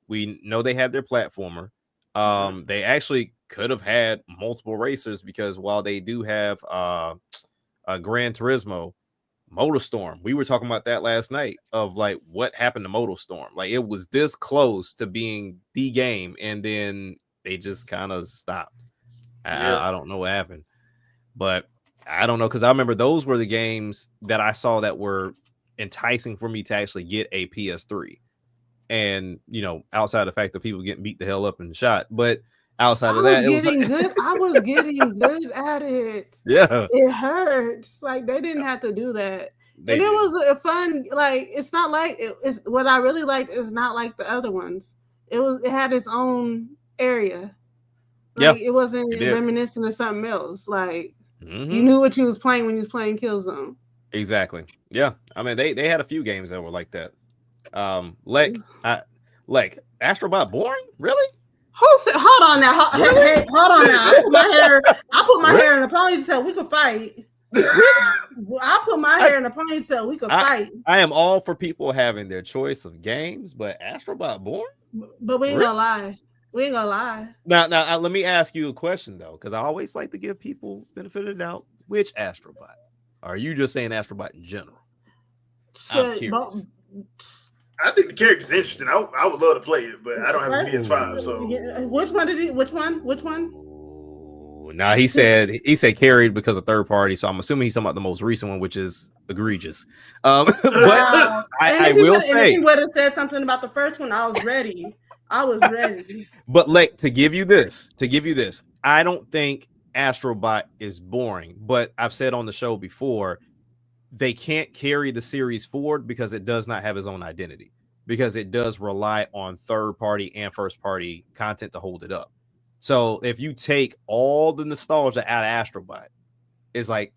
C: We know they had their platformer. They actually could have had multiple racers because while they do have a Gran Turismo, MotorStorm, we were talking about that last night of like what happened to MotorStorm. Like it was this close to being the game, and then they just kind of stopped. I don't know what happened, but I don't know because I remember those were the games that I saw that were enticing for me to actually get a PS3. And you know, outside the fact that people getting beat the hell up and shot, but outside of that,
D: I was getting good at it.
C: Yeah,
D: it hurts. Like they didn't have to do that, and it was a fun. Like it's not like it's what I really liked is not like the other ones. It had its own area. Like it wasn't reminiscent of something else. Like you knew what you was playing when you was playing Killzone.
C: Exactly. Yeah. I mean, they had a few games that were like that. Like Astrobot boring? Really?
D: Who said? Hold on now. Hey, hold on now. I put my hair in a ponytail. We could fight. I put my hair in a ponytail. We could fight.
C: I am all for people having their choice of games, but Astrobot boring?
D: But we ain't gonna lie. We ain't gonna lie.
C: Now, let me ask you a question though, because I always like to give people benefit of the doubt. Which Astrobot? Are you just saying Astrobot in general? I'm curious.
B: I think the character's interesting. I would love to play it, but I don't have a PS5. So
D: which one did he? Which one?
C: Nah, he said carried because of third party. So I'm assuming he's talking about the most recent one, which is egregious. But I will say,
D: if he would have said something about the first one, I was ready.
C: But like to give you this, I don't think Astrobot is boring. But I've said on the show before, they can't carry the series forward because it does not have its own identity, because it does rely on third party and first party content to hold it up. So if you take all the nostalgia out of Astrobot, it's like,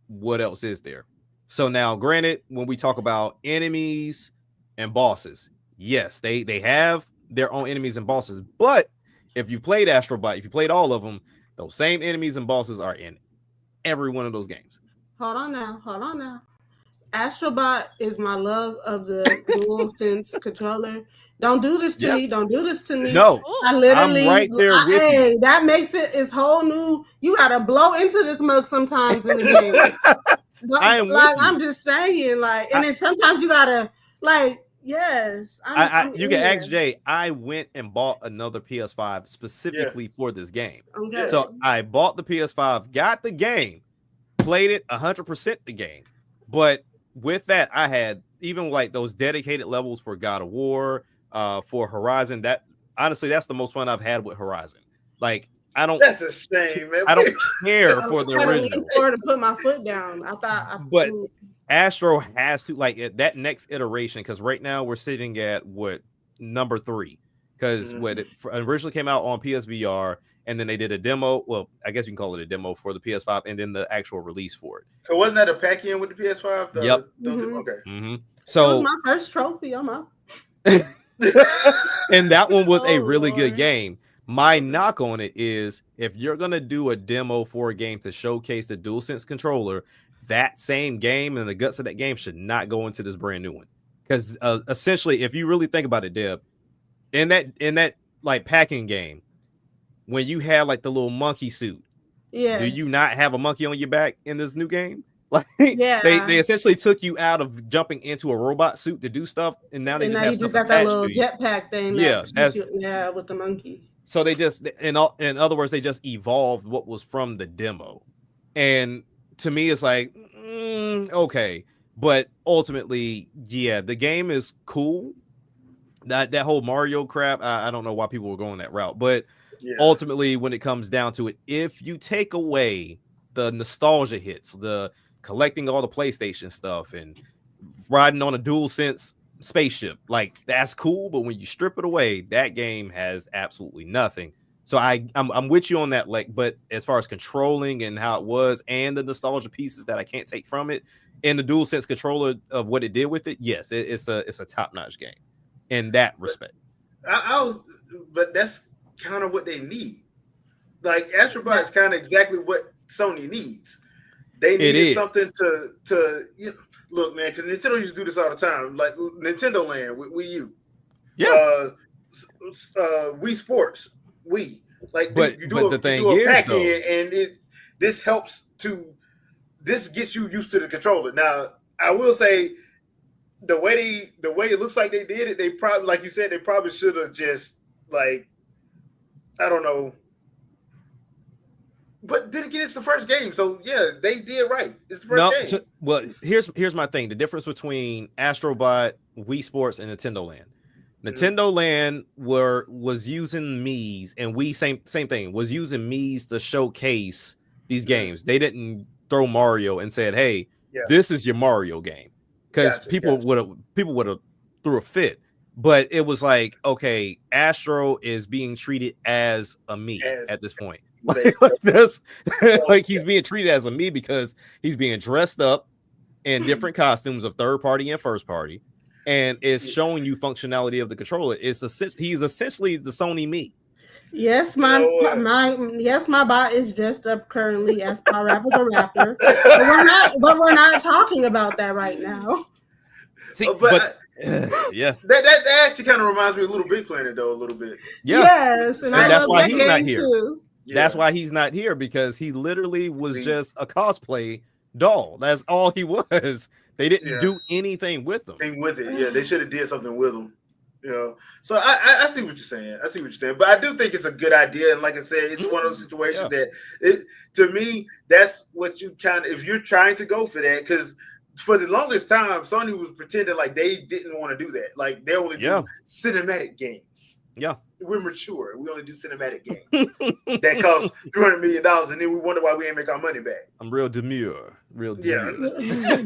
C: what else is there? So now, granted, when we talk about enemies and bosses, yes, they have their own enemies and bosses. But if you played Astrobot, if you played all of them, those same enemies and bosses are in every one of those games.
D: Hold on now. Astrobot is my love of the dual sense controller. Don't do this to
C: Yeah.
D: me. Don't do this to me.
C: No,
A: Ooh.
D: I literally,
C: I'm right there with you.
D: hey, that makes it its whole new. You gotta blow into this mug sometimes in the game.
C: I am
D: Like
C: with you.
D: I'm just saying, like, and then sometimes you gotta, like, yes, I'm
C: You
D: in
C: can
D: there.
C: ask Jay. I went and bought another PS5 specifically for this game.
D: Okay.
C: So I bought the PS5, got the game, played it 100% the game. But with that, I had even like those dedicated levels for God of War, for Horizon. That honestly, that's the most fun I've had with Horizon. Like I don't,
B: That's a shame, man.
C: I don't care
D: I
C: for the
D: had to lean
C: original.
D: forward to put my foot down. I thought,
C: But Astro has to like that next iteration because right now we're sitting at what number 3 because what it originally came out on PSVR and then they did a demo. Well, I guess you can call it a demo for the PS5 and then the actual release for it.
B: So wasn't that a pack in with the PS5?
C: Yep.
B: Okay.
C: So
D: it was my first trophy. I'm up.
C: and that one was a
A: Oh,
C: really good
A: Lord.
C: game. My knock on it is if you're gonna do a demo for a game to showcase the DualSense controller, that same game and the guts of that game should not go into this brand new one. Because essentially, if you really think about it, Deb, in that like packing game, when you have like the little monkey suit,
D: Yeah.
C: do you not have a monkey on your back in this new game? Like
D: Yeah.
C: they essentially took you out of jumping into a robot suit to do stuff, and now they
D: And
C: just
D: now
C: have
D: you
C: stuff
D: just got that
C: attached
D: little
C: to you.
D: jetpack thing.
C: Yeah,
D: Yeah, with the monkey.
C: So they just, in other words, they just evolved what was from the demo, and to me, it's like okay, but ultimately, yeah, the game is cool. That whole Mario crap, I don't know why people were going that route, but ultimately, when it comes down to it, if you take away the nostalgia hits, the collecting all the PlayStation stuff and riding on a DualSense spaceship, like that's cool, but when you strip it away, that game has absolutely nothing. So I'm with you on that, like, but as far as controlling and how it was and the nostalgia pieces that I can't take from it and the DualSense controller of what it did with it, yes, it's a top-notch game in that respect.
B: But that's kind of what they need. Like Astrobot is kind of exactly what Sony needs. They needed something to look, man, because Nintendo used to do this all the time, like Nintendo Land with Wii U, Wii Sports, Wii. Like,
C: but
B: you do
C: the thing
B: a
C: is,
B: pack-in, and this gets you used to the controller. Now, I will say, the way it looks like they did it, they probably, like you said, they probably should have just like, I don't know. But then again, it's the first game, so yeah, they did right. It's the first game.
C: Well, here's my thing: the difference between Astrobot, Wii Sports, and Nintendo Land. Nintendo Land was using Mii's, and Wii same thing was using Mii's to showcase these games. They didn't throw Mario and said, "Hey, this is your Mario game," because people would have threw a fit. But it was like, okay, Astro is being treated as a Mii at this point. Like he's being treated as a Mii because he's being dressed up in different costumes of third party and first party, and it's showing you functionality of the controller. He's essentially the Sony Mii.
D: Yes, my bot is dressed up currently as Parappa the Rapper, but we're not talking about that right now.
C: See, yeah,
B: that actually kind of reminds me of Little Big Planet, though, a little bit.
C: Yeah.
D: Yes,
C: and that's why he's not here.
D: Too.
C: That's why he's not here, because he literally was just a cosplay doll. That's all he was. They didn't do anything with him.
B: Yeah, they should have did something with him. You know, so I see what you're saying. But I do think it's a good idea, and like I said, it's one of those situations that to me, that's what you kind of, if you're trying to go for that, because for the longest time, Sony was pretending like they didn't want to do that. Like they only do cinematic games.
C: Yeah.
B: We're mature. We only do cinematic games that cost $300 million, and then we wonder why we ain't make our money back.
C: I'm real demure.
B: Yeah.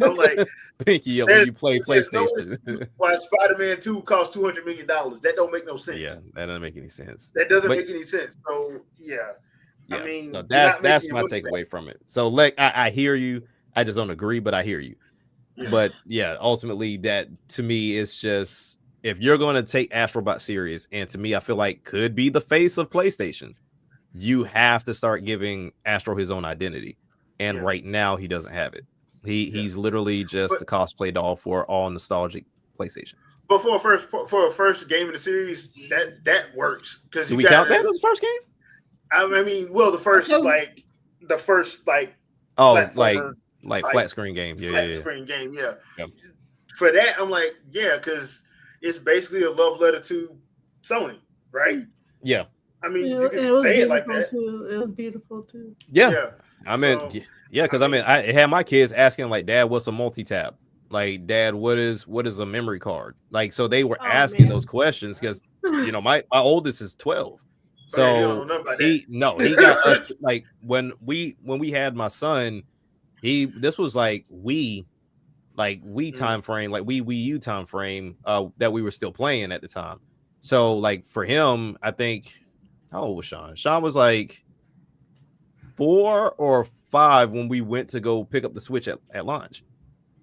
B: I'm like,
C: pinky up when you play PlayStation.
B: Why Spider-Man 2 cost $200 million? That don't make no sense.
C: Yeah, that doesn't make any sense.
B: That doesn't make any sense. So I mean,
C: so that's my takeaway from it. So I hear you. I just don't agree, but I hear you. Yeah. But yeah, ultimately, that to me is just, if you're going to take Astrobot serious, and to me, I feel like could be the face of PlayStation, you have to start giving Astro his own identity. And right now, he doesn't have it. He's literally just the cosplay doll for all nostalgic PlayStation.
B: But for a first game in the series, that works because
C: do we count that as the first game?
B: I mean, well, the first
C: oh,
B: platformer,
C: like flat screen game,
B: screen game, yeah. For that, I'm like, yeah, because it's basically a love letter to Sony, right?
C: Yeah.
B: I mean, you can say it like that.
D: Too. It was beautiful too.
C: Yeah. I mean, because I had my kids asking like, Dad, what's a multi-tap? Like, Dad, what is a memory card? Like, so they were asking those questions because my oldest is 12. So he got us, like when we had my son, this was like Wii time frame, like Wii U time frame that we were still playing at the time. So like for him, I think, how old was Sean? Sean was like 4 or 5 when we went to go pick up the Switch at launch.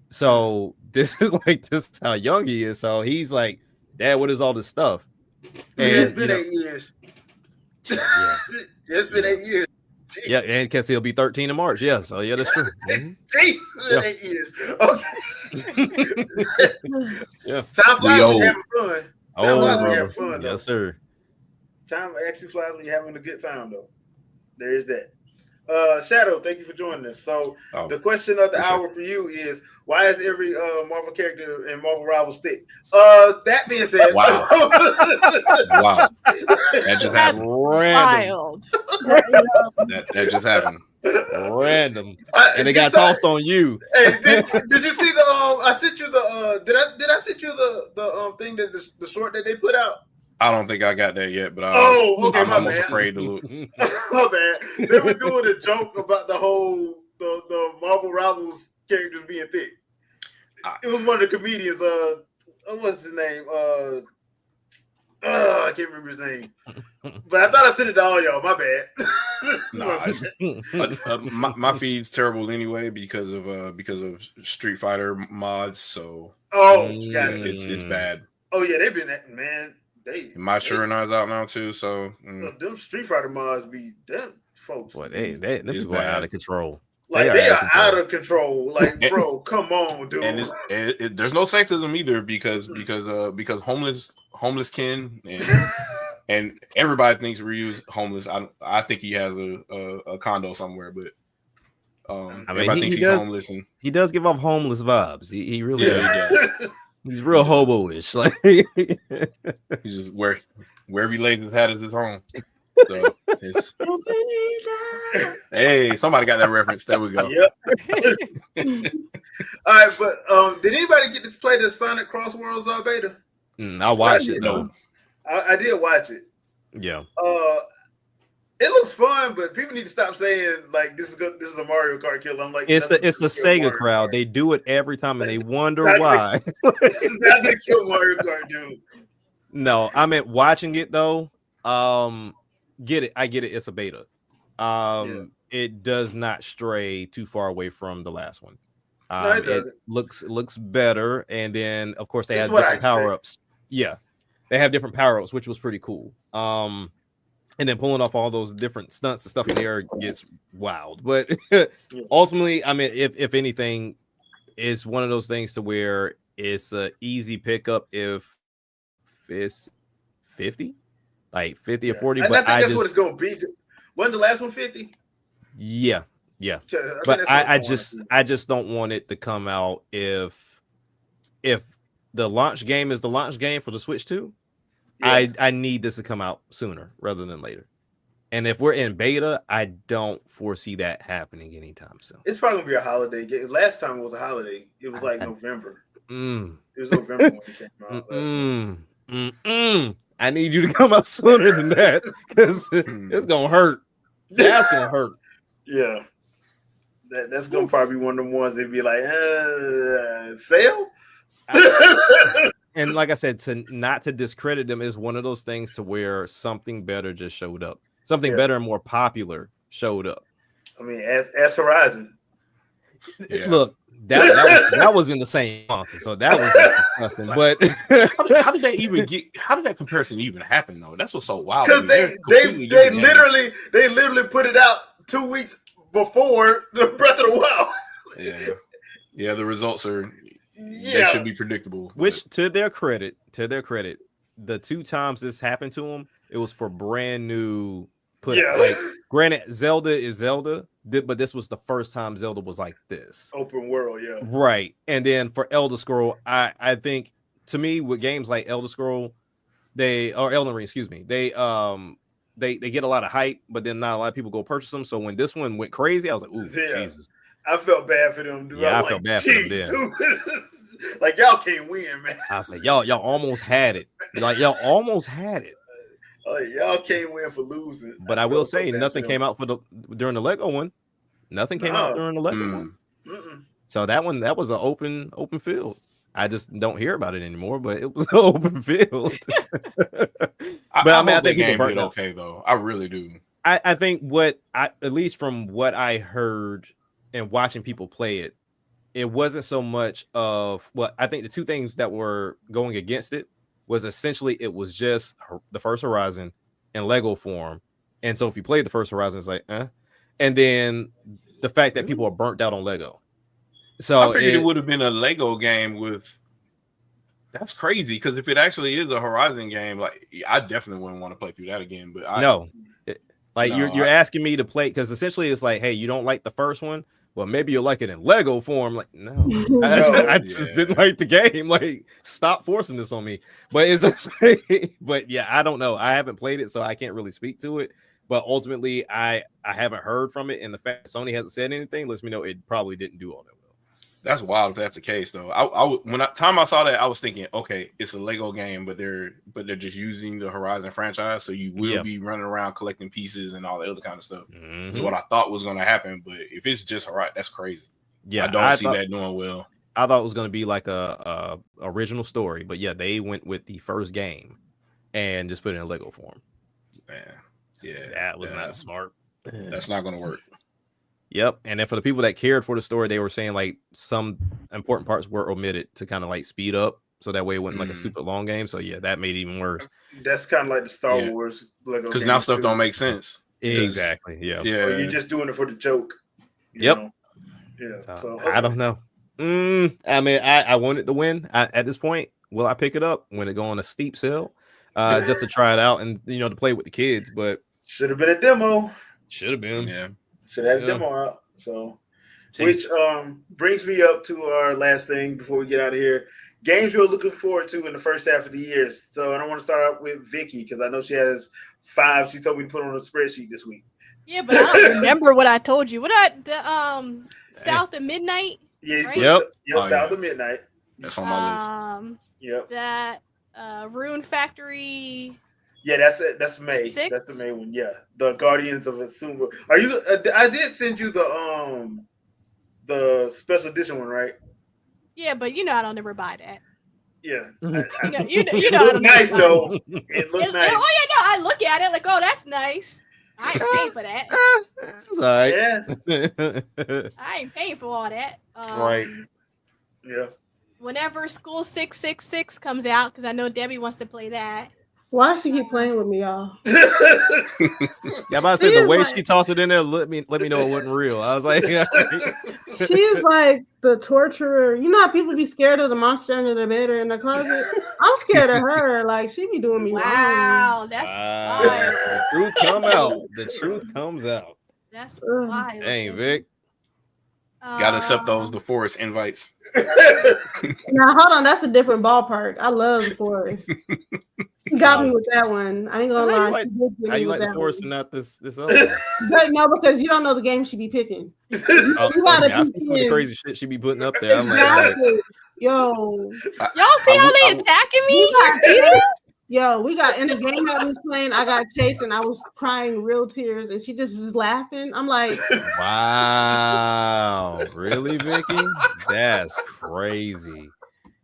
C: So this is how young he is. So he's like, Dad, what is all this stuff?
B: And it's been 8 years.
C: Yeah.
B: It's been 8 years. Jeez.
C: Yeah, and because he'll be 13 in March. Yeah, so yeah, that's true.
B: Jeez, it's been 8 years. Okay.
C: Yeah.
B: Time flies when you're having fun. Time flies when you're having fun, though.
C: Yes, sir.
B: Time actually flies when you're having a good time, though. There is that. Shadow, thank you for joining us. So the question of the hour for you is, why is every Marvel character in Marvel Rivals thick? That being said,
E: wow, that just happened.
A: Wild.
E: that just happened.
C: Random, and they got tossed on you.
B: Hey, did you see the? I sent you the. Did I send you the thing that the short that they put out?
E: I don't think I got that yet, but
B: I'm
E: almost afraid to look.
B: My bad. They were doing a joke about the whole the Marvel Rivals characters being thick. It was one of the comedians. What's his name? I can't remember his name. But I thought I sent it to all y'all. My bad.
E: My feed's terrible anyway because of Street Fighter mods. So
B: gotcha.
E: It's bad.
B: Oh yeah, they've been man.
E: My sure not out now too, so
B: them Street Fighter mods be them folks.
C: Boy, them people are out of control.
B: Like they are out of control. Like, bro, come on, dude.
E: And there's no sexism either because homeless Ken and everybody thinks Ryu's homeless. I think he has a condo somewhere, but everybody thinks he's homeless, and
C: he does give off homeless vibes. He really does. He's real hobo-ish. Like
E: he's just wherever he lays his hat is his home. So it's hey, somebody got that reference. There we go.
B: Yep. All right, but did anybody get to play the Sonic Cross Worlds beta?
C: I watched it.
E: No,
B: I did watch it.
C: Yeah.
B: It looks fun, but people need to stop saying like this is a Mario Kart kill. I'm like,
C: it's the Sega Mario crowd. Kart. They do it every time, and they wonder why.
B: It's not gonna kill Mario Kart, dude.
C: No, I meant watching it though. Get it? I get it. It's a beta. It does not stray too far away from the last one.
B: No, it doesn't.
C: It looks better, and then of course they have different power ups. Yeah, they have different power ups, which was pretty cool. And then pulling off all those different stunts and stuff in the air gets wild. But ultimately, I mean, if anything, it's one of those things to where it's an easy pickup if it's 50, like 50 or 40.
B: I
C: But
B: think that's what it's going to be. Wasn't the last one 50?
C: Yeah. But I just don't want it to come out if the launch game is the launch game for the Switch 2. I need this to come out sooner rather than later. And if we're in beta, I don't foresee that happening anytime soon.
B: It's probably gonna be a holiday game. Last time it was a holiday. It was like November. It was November when it came out.
C: I need you to come out sooner than that because it's gonna hurt. That's gonna hurt.
B: Yeah. That's gonna probably be one of them ones that'd be like, sale?
C: And like I said, not to discredit them is one of those things to where something better just showed up. Something better and more popular showed up.
B: I mean, ask Horizon.
E: Yeah.
C: Look, that was in the same month, so that was disgusting. But
E: how did that comparison even happen though? That's what's so wild.
B: Because they literally put it out 2 weeks before the Breath of the Wild.
E: Yeah. Yeah, the results are.
B: Yeah.
E: They should be predictable.
C: Which, to their credit, the 2 times this happened to them, it was for brand new. Like, granted, Zelda is Zelda, but this was the first time Zelda was like this.
B: Open world, yeah.
C: Right. And then for Elder Scroll, I think, to me, with games like Elder Scroll, Elden Ring, excuse me, they get a lot of hype, but then not a lot of people go purchase them. So when this one went crazy, I was like, ooh, Jesus.
B: I felt bad for them, dude.
C: Yeah, I felt bad for them then.
B: Dude. Like, y'all can't win, man.
C: I was like, y'all almost had it. Like, y'all almost had it.
B: Y'all can't win for losing.
C: But I will say, nothing came out during the Lego one. Nothing came out during the Lego one.
B: Mm-mm.
C: So that was an open field. I just don't hear about it anymore, but it was an open field.
E: I think people did okay though. I really do.
C: I think at least from what I heard and watching people play it, it wasn't so much of I think the 2 things that were going against it was essentially it was just the first Horizon in Lego form. And so if you played the first Horizon, it's like, and then the fact that people are burnt out on Lego. So
E: I figured it would have been a Lego game with. That's crazy because if it actually is a Horizon game, like I definitely wouldn't want to play through that again. But
C: you're asking me to play because essentially it's like, hey, you don't like the first one. Well, maybe you'll like it in Lego form. Like, no, I just didn't like the game. Like, stop forcing this on me. But it's just, but yeah, I don't know. I haven't played it, so I can't really speak to it. But ultimately, I haven't heard from it, and the fact Sony hasn't said anything lets me know it probably didn't do all that well.
E: That's wild if that's the case, though. I saw that, I was thinking, okay, it's a Lego game, but they're just using the Horizon franchise, so you will be running around collecting pieces and all the other kind of stuff. Is what I thought was going to happen, but if it's just Horizon, that's crazy. Yeah, I don't see that doing well.
C: I thought it was going to be like a original story, but yeah, they went with the first game and just put it in Lego form.
E: Yeah,
C: that was not smart.
E: That's not going to work.
C: Yep. And then for the people that cared for the story, they were saying like some important parts were omitted to kind of like speed up. So that way it wasn't like a stupid long game. So yeah, that made it even worse.
B: That's kind of like the Star Wars Lego.
E: Because now stuff don't make sense.
C: Exactly. Yeah.
B: Or you're just doing it for the joke.
C: Yep.
B: Know? Yeah. So
C: I don't know. I mean, I wanted to win. At this point, will I pick it up when it go on a steep sale? Just to try it out and to play with the kids. But
B: should have been a demo.
C: Should have been.
E: Yeah.
B: Should have a demo out. So, which brings me up to our last thing before we get out of here. Games you're looking forward to in the first half of the year. So, I don't want to start out with Vicky because I know she has 5. She told me to put on a spreadsheet this week.
A: Yeah, but I don't remember what I told you. South of Midnight?
B: Yeah.
A: Right?
B: Yep. South of Midnight.
E: That's on my
B: list. Yep.
A: That Rune Factory.
B: Yeah, that's it. That's May.
A: 6?
B: That's the May one. Yeah, the Guardians of Asuma. Are you? I did send you the special edition one, right?
A: Yeah, but I don't ever buy that.
B: Yeah,
A: it
B: looked nice though. It looked nice.
A: Oh yeah, no, I look at it like, oh, that's nice. I ain't paying for that.
C: It's all right.
B: Yeah,
A: I ain't paying for all that.
B: Right. Yeah.
A: Whenever School 666 comes out, because I know Debbie wants to play that.
D: Why she keep playing with me, y'all?
C: Yeah, I'm about to say the way she tossed it in there, let me know it wasn't real. I was like,
D: she's like the torturer. You know how people be scared of the monster under their bed or in the closet? I'm scared of her. Like she be doing me
A: wrong. That's wild.
C: The truth come out. The truth comes out.
A: That's wild.
C: Dang, Vic.
E: Gotta accept those the Forest invites.
D: Now hold on, that's a different ballpark. I love the Forest. She got me with that one. I ain't gonna lie.
C: How you like the Forest and not this other?
D: But no, because you don't know the game she be picking.
C: I see some of the crazy shit she be putting up there. I'm like,
D: yo,
A: y'all see how they attacking me? You see this?
D: Yo, we got in the game I was playing. I got chased and I was crying real tears, and she just was laughing. I'm like,
C: wow, really, Vicky? That's crazy.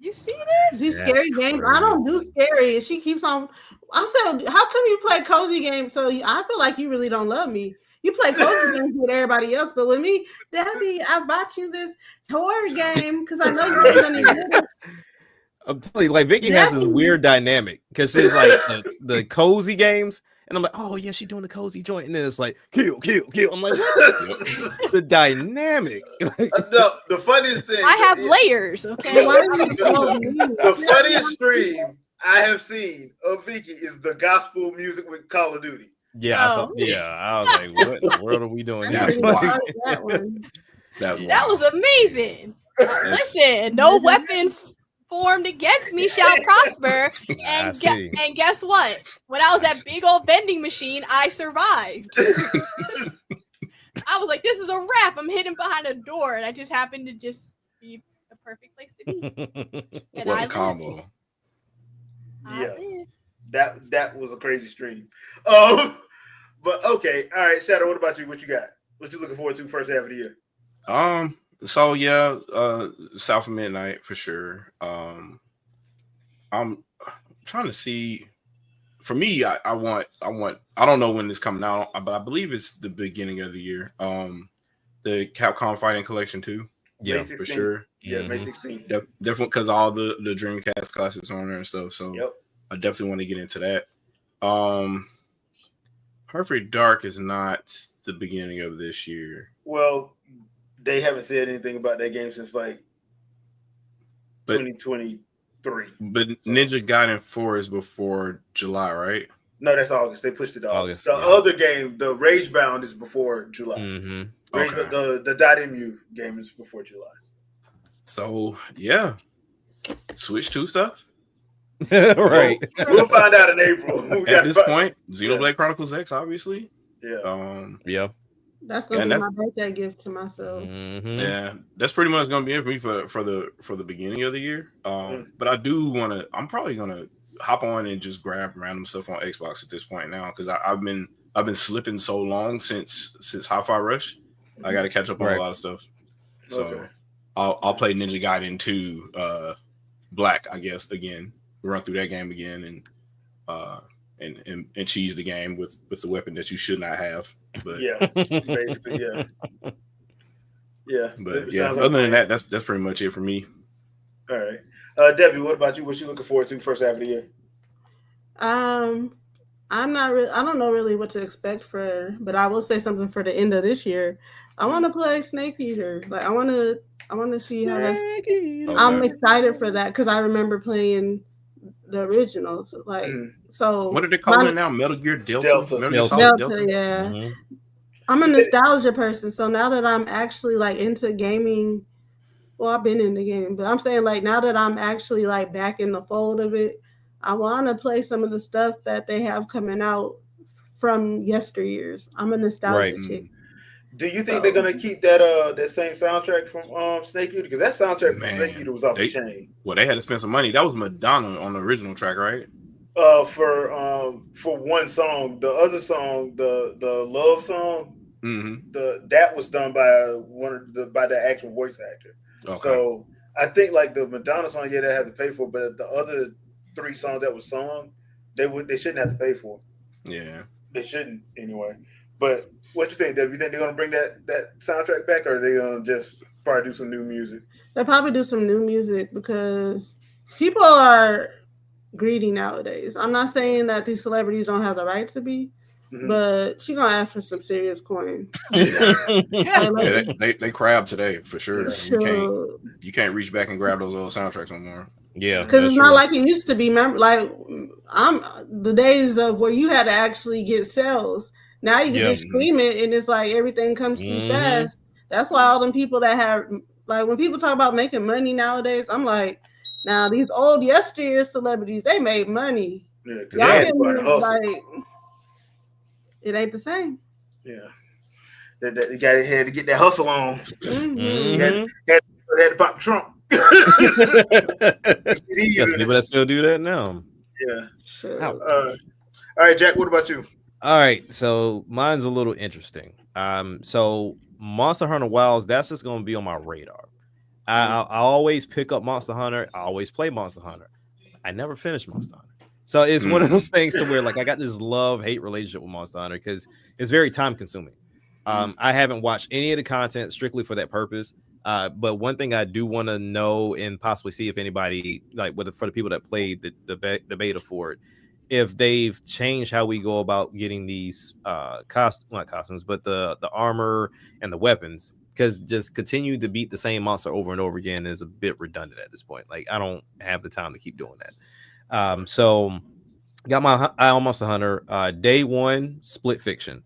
A: You see this?
D: These scary games. I don't do scary. She keeps on. I said, how come you play cozy games? So I feel like you really don't love me. You play cozy games with everybody else, but with me, Debbie, I bought you this horror game because I know you're gonna get it.
C: I'm telling you, like Vicky has this weird dynamic because she's like the cozy games, and I'm like, oh yeah, she doing the cozy joint, and then it's like kill. I'm like, what? The dynamic.
B: The funniest thing.
A: I have layers, okay?
D: Why are you so mean?
B: The funniest stream I have seen of Vicky is the gospel music with Call of Duty.
C: Yeah, I was like, what in the world are we doing now?
E: That's wild.
D: That one.
A: That was amazing. Listen, no weapon formed against me shall prosper. And guess what? When I was that big old vending machine, I survived. I was like, this is a wrap. I'm hidden behind a door, and I just happened to just be the perfect place to be. And
E: what a combo.
B: Yeah. That was a crazy stream. But okay, all right, Shadow. What about you? What you got? What you looking forward to first half of the year?
E: So yeah, South of Midnight for sure. I'm trying to see. For me, I don't know when it's coming out, but I believe it's the beginning of the year. The Capcom Fighting Collection 2. Yeah, for sure.
B: Yeah, May 16th.
E: Definitely because all the Dreamcast classics on there and stuff. So I definitely want to get into that. Perfect Dark is not the beginning of this year.
B: Well, they haven't said anything about that game since like 2023.
E: But Ninja Gaiden 4 is before July, right?
B: No, that's August. They pushed it to August. The other game, the Rage Bound, is before July. The .mu game is before July.
E: So yeah, Switch 2 stuff.
C: Right.
B: We'll find out in April.
E: At this point, Xenoblade Chronicles X, obviously.
B: Yeah.
D: That's gonna be my birthday gift to myself.
E: Yeah, that's pretty much gonna be it for me for the beginning of the year. But I do want to. I'm probably gonna hop on and just grab random stuff on Xbox at this point now because I've been slipping so long since Hi-Fi Rush. I got to catch up on a lot of stuff. So I'll play Ninja Gaiden 2 Black, I guess, again. Run through that game again and cheese the game with the weapon that you should not have. But
B: basically, yeah.
E: But yeah, other than that, that's pretty much it for me.
B: All right, Debbie, what about you? What you looking forward to first half of the year?
D: I'm not really. I don't know really what to expect but I will say something for the end of this year. I want to play Snake Eater. Like I want to see how that's. I'm excited for that because I remember playing the originals. Like so.
E: What are they calling it now? Metal Gear Delta.
D: Delta. Yeah. I'm a nostalgia person, so now that I'm actually like into gaming, well, I've been into gaming, but I'm saying like now that I'm actually like back in the fold of it, I want to play some of the stuff that they have coming out from yesteryears. I'm a nostalgia chick.
B: Do you think they're gonna keep that same soundtrack from Snake Eater? Because that soundtrack from Snake Eater was off the chain.
E: Well, they had to spend some money. That was Madonna on the original track, right?
B: For one song, the other song, the love song, that was done by the actual voice actor. Okay. So I think like the Madonna song, they had to pay for, but the other 3 songs that was sung, they shouldn't have to pay for.
E: Yeah,
B: they shouldn't anyway. But what you think, Deb? You think they're gonna bring that soundtrack back, or are they gonna just probably do some new music?
D: They'll probably do some new music because people are greedy nowadays. I'm not saying that these celebrities don't have the right to be, but she gonna ask for some serious coin.
E: They crab today for sure. You can't reach back and grab those old soundtracks no more.
C: Yeah,
D: because it's not like it used to be. Like I'm the days of where you had to actually get sales. Now you can just stream it, and it's like everything comes through fast. That's why all them people that have like when people talk about making money nowadays, I'm like, now these old yesteryear celebrities, they made money. Yeah, like it ain't the same.
B: Yeah, you had to get that hustle on. You had to pop Trump.
C: There's people that still do that now.
B: Yeah. Sure. All right, Jack. What about you?
C: All right, so mine's a little interesting. So Monster Hunter Wilds, that's just going to be on my radar. I always pick up Monster Hunter. I always play Monster Hunter. I never finish Monster Hunter. So it's one of those things to where like I got this love-hate relationship with Monster Hunter because it's very time-consuming. I haven't watched any of the content strictly for that purpose. But one thing I do want to know and possibly see if anybody, like for the people that played the beta for it, if they've changed how we go about getting these not costumes, but the armor and the weapons, because just continue to beat the same monster over and over again is a bit redundant at this point. Like, I don't have the time to keep doing that. So got my I almost a hunter. Day one split fiction.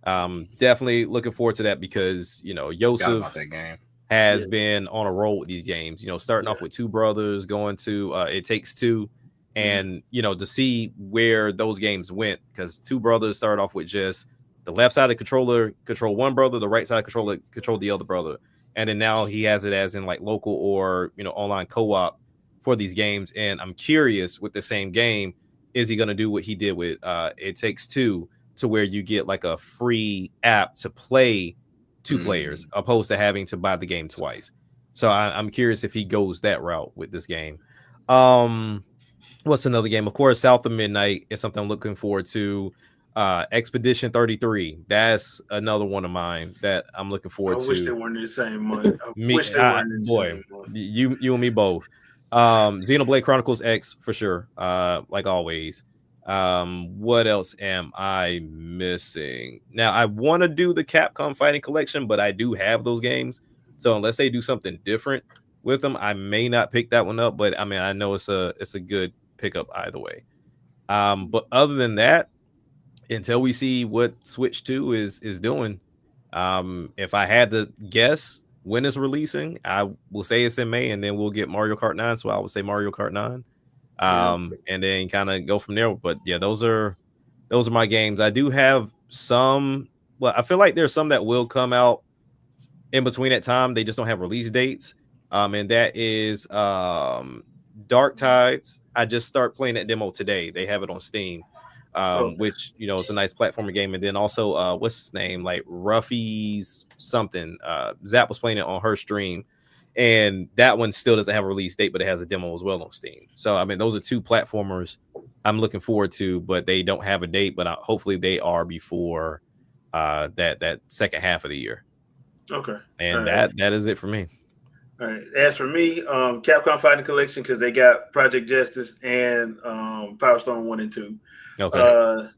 C: Definitely looking forward to that because
E: Forgot
C: Yosef
E: about that game.
C: has been on a roll with these games. Starting off with Two Brothers, going to It Takes Two, and to see where those games went, because Two Brothers started off with just the left side of the controller control one brother, the right side of the controller control the other brother, and then now he has it as in like local or online co-op for these games. And I'm curious with the same game, is he going to do what he did with It Takes Two, to where you get like a free app to play two players opposed to having to buy the game twice. So I'm curious if he goes that route with this game. What's another game? Of course, South of Midnight is something I'm looking forward to. Expedition 33. That's another one of mine that I'm looking forward to.
B: I wish they weren't in the same month. Wish they weren't in the same month.
C: You and me both. Xenoblade Chronicles X for sure. Like always. What else am I missing? Now, I want to do the Capcom Fighting Collection, but I do have those games. So unless they do something different with them, I may not pick that one up. But I mean, I know it's a good pickup either way. But other than that, until we see what Switch 2 is doing, if I had to guess when it's releasing, I will say it's in May, and then we'll get Mario Kart 9. So I would say Mario Kart 9. And then kind of go from there. But yeah, those are my games. I do have some. Well, I feel like there's some that will come out in between that time. They just don't have release dates. And that is Dark Tides. I just start playing that demo today. They have it on Steam, which it's a nice platformer game. And then also what's his name, like Ruffy's something. Zap was playing it on her stream. And that one still doesn't have a release date, but it has a demo as well on Steam. So, I mean, those are two platformers I'm looking forward to, but they don't have a date. But hopefully they are before that second half of the year. Okay. And that is it for me.
B: All right. As for me, Capcom Fighting Collection, because they got Project Justice and Power Stone 1 and 2. Okay.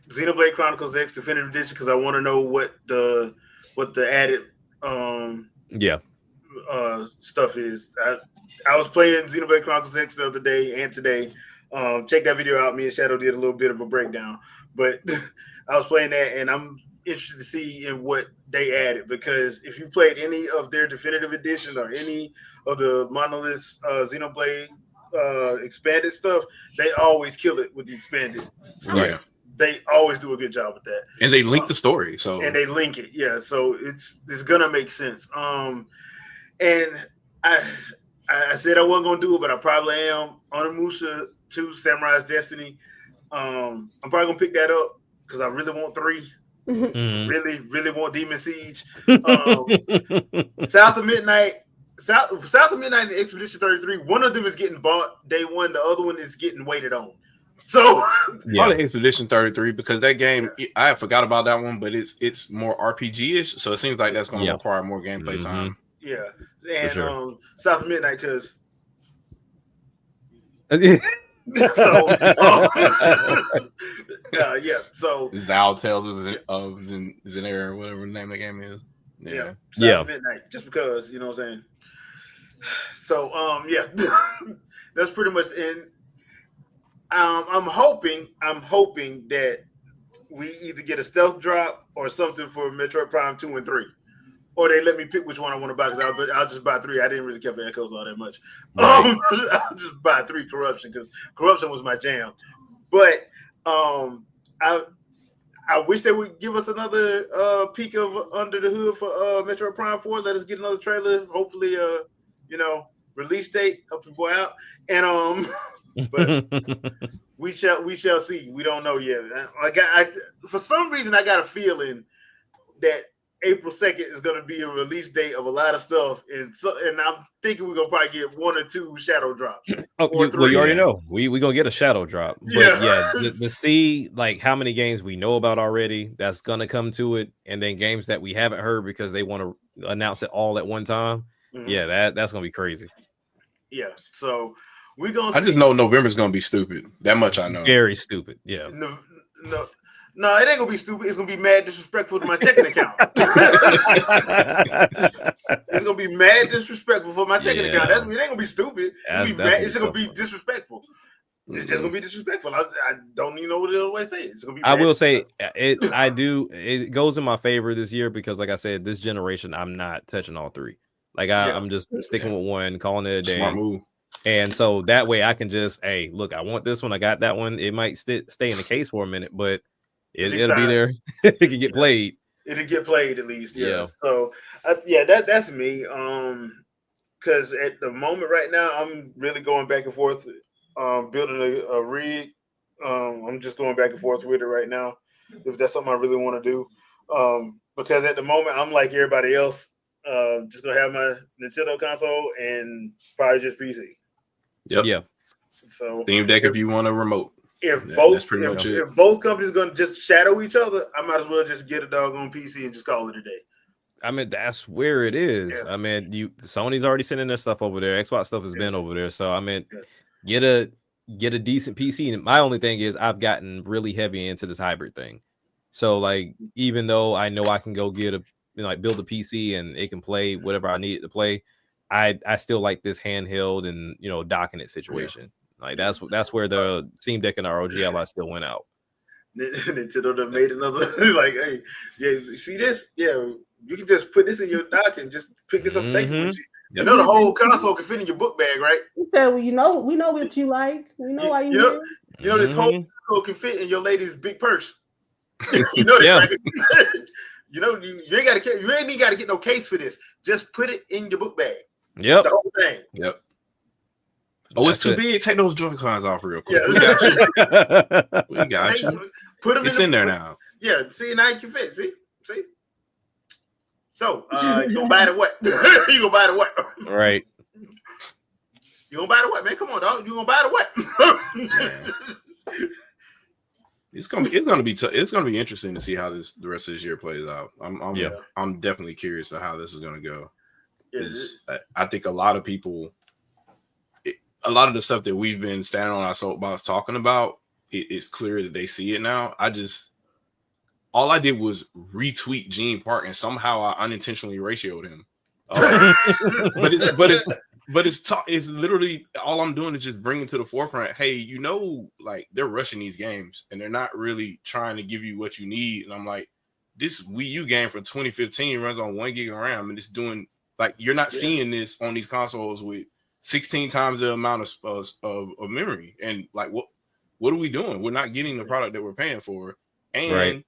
B: Xenoblade Chronicles X Definitive Edition, because I want to know what the added stuff is. I was playing Xenoblade Chronicles X the other day and today. Check that video out. Me and Shadow did a little bit of a breakdown, but I was playing that, and I'm interested to see in what they added, because if you played any of their definitive edition or any of the Monolith's Xenoblade expanded stuff, they always kill it with the expanded stuff. Yeah. They always do a good job with that,
E: and they link the story.
B: And they link it, yeah. So it's gonna make sense. And I said I wasn't gonna do it, but I probably am. Onimusha 2 Samurai's Destiny. I'm probably gonna pick that up because I really want 3. Really want Demon Siege. South of Midnight and Expedition 33. One of them is getting bought day one. The other one is getting waited on. So
E: probably Expedition 33, because that game, I forgot about that one, but it's more RPG-ish. So it seems like that's going to require more gameplay time.
B: Yeah, and sure. South of Midnight, because so so
E: Zal Tales of Xenair, or whatever the name of the game is.
B: South of Midnight, just because, you know what I'm saying. So that's pretty much in. I'm hoping that we either get a stealth drop or something for Metroid Prime 2 and 3. Or they let me pick which one I want to buy, because I'll just buy 3. I didn't really care for Echoes all that much. Right. I'll just buy 3 Corruption, because Corruption was my jam. But I wish they would give us another peek of under the hood for Metroid Prime 4. Let us get another trailer. Hopefully, release date, help the boy out. And but we shall see. We don't know yet. For some reason, I got a feeling that April 2nd is going to be a release date of a lot of stuff, and I'm thinking we're going to probably get 1 or 2 shadow drops.
C: Well, you already know we going to get a shadow drop. But to see like how many games we know about already that's going to come to it, and then games that we haven't heard because they want to announce it all at one time. Mm-hmm. Yeah, that's going to be crazy.
B: Yeah, so We gonna.
E: I just know November's gonna be stupid. That much I know.
C: Very stupid. Yeah.
B: No, it ain't gonna be stupid. It's gonna be mad disrespectful to my checking account. It's gonna be mad disrespectful for my checking account. It ain't gonna be stupid. It's gonna be disrespectful. It's just gonna be disrespectful. I don't even know what the other way to say it. It's gonna be.
C: I will say it. I do. It goes in my favor this year because, like I said, this generation, I'm not touching all three. Like I'm just sticking with one, calling it a day.
E: Smart move.
C: And so that way I can just, hey, look, I want this one. I got that one. It might stay in the case for a minute, but it'll be there. It can get played.
B: It'll get played at least.
C: Yeah.
B: So that's me. Because at the moment right now, I'm really going back and forth, building a rig. I'm just going back and forth with it right now. If that's something I really want to do, because at the moment I'm like everybody else, just gonna have my Nintendo console and probably just PC.
E: Yep.
C: Yeah.
B: So
E: Steam Deck if you want a remote.
B: If
E: that's pretty much it.
B: If both companies are gonna just shadow each other, I might as well just get a doggone PC and just call it a day.
C: I mean, that's where it is.
B: Yeah.
C: I mean, Sony's already sending their stuff over there. Xbox stuff has been over there. So I mean, get a decent PC. And my only thing is I've gotten really heavy into this hybrid thing. So like, even though I know I can go get build a PC and it can play whatever I need it to play, I still like this handheld and docking it situation. Like that's where the Steam Deck and the ROG Ally still went out.
B: Nintendo done made another like, hey, yeah, see this? Yeah, you can just put this in your dock and just pick this up, take it with you. You know the whole console can fit in your book bag, right?
D: He said, well, we know what you like. We know why you
B: know. You know this whole console can fit in your lady's big purse. You know that, right? You ain't got to. You ain't even got to get no case for this. Just put it in your book bag.
C: Yep.
B: The whole thing.
E: Yep. Oh, it's too big. Take those Joy-Cons off real quick.
B: Yeah.
E: We got you.
B: Put them.
E: It's in there now.
B: Yeah. See, now you can fit. See. So you gonna buy the what? You gonna buy the what?
C: Right.
B: You gonna buy the what, man? Come on, dog. You gonna buy the what?
E: It's gonna be interesting to see how the rest of this year plays out. I'm definitely curious to how this is gonna go. I think a lot of people, a lot of the stuff that we've been standing on our soapbox talking about, it's clear that they see it now. All I did was retweet Gene Park, and somehow I unintentionally ratioed him. But it's literally all I'm doing is just bringing to the forefront. Hey, like they're rushing these games and they're not really trying to give you what you need. And I'm like, this Wii U game from 2015 runs on 1 gig of RAM, and it's doing like you're not seeing this on these consoles with 16 times the amount of memory. And like, what are we doing? We're not getting the product that we're paying for, and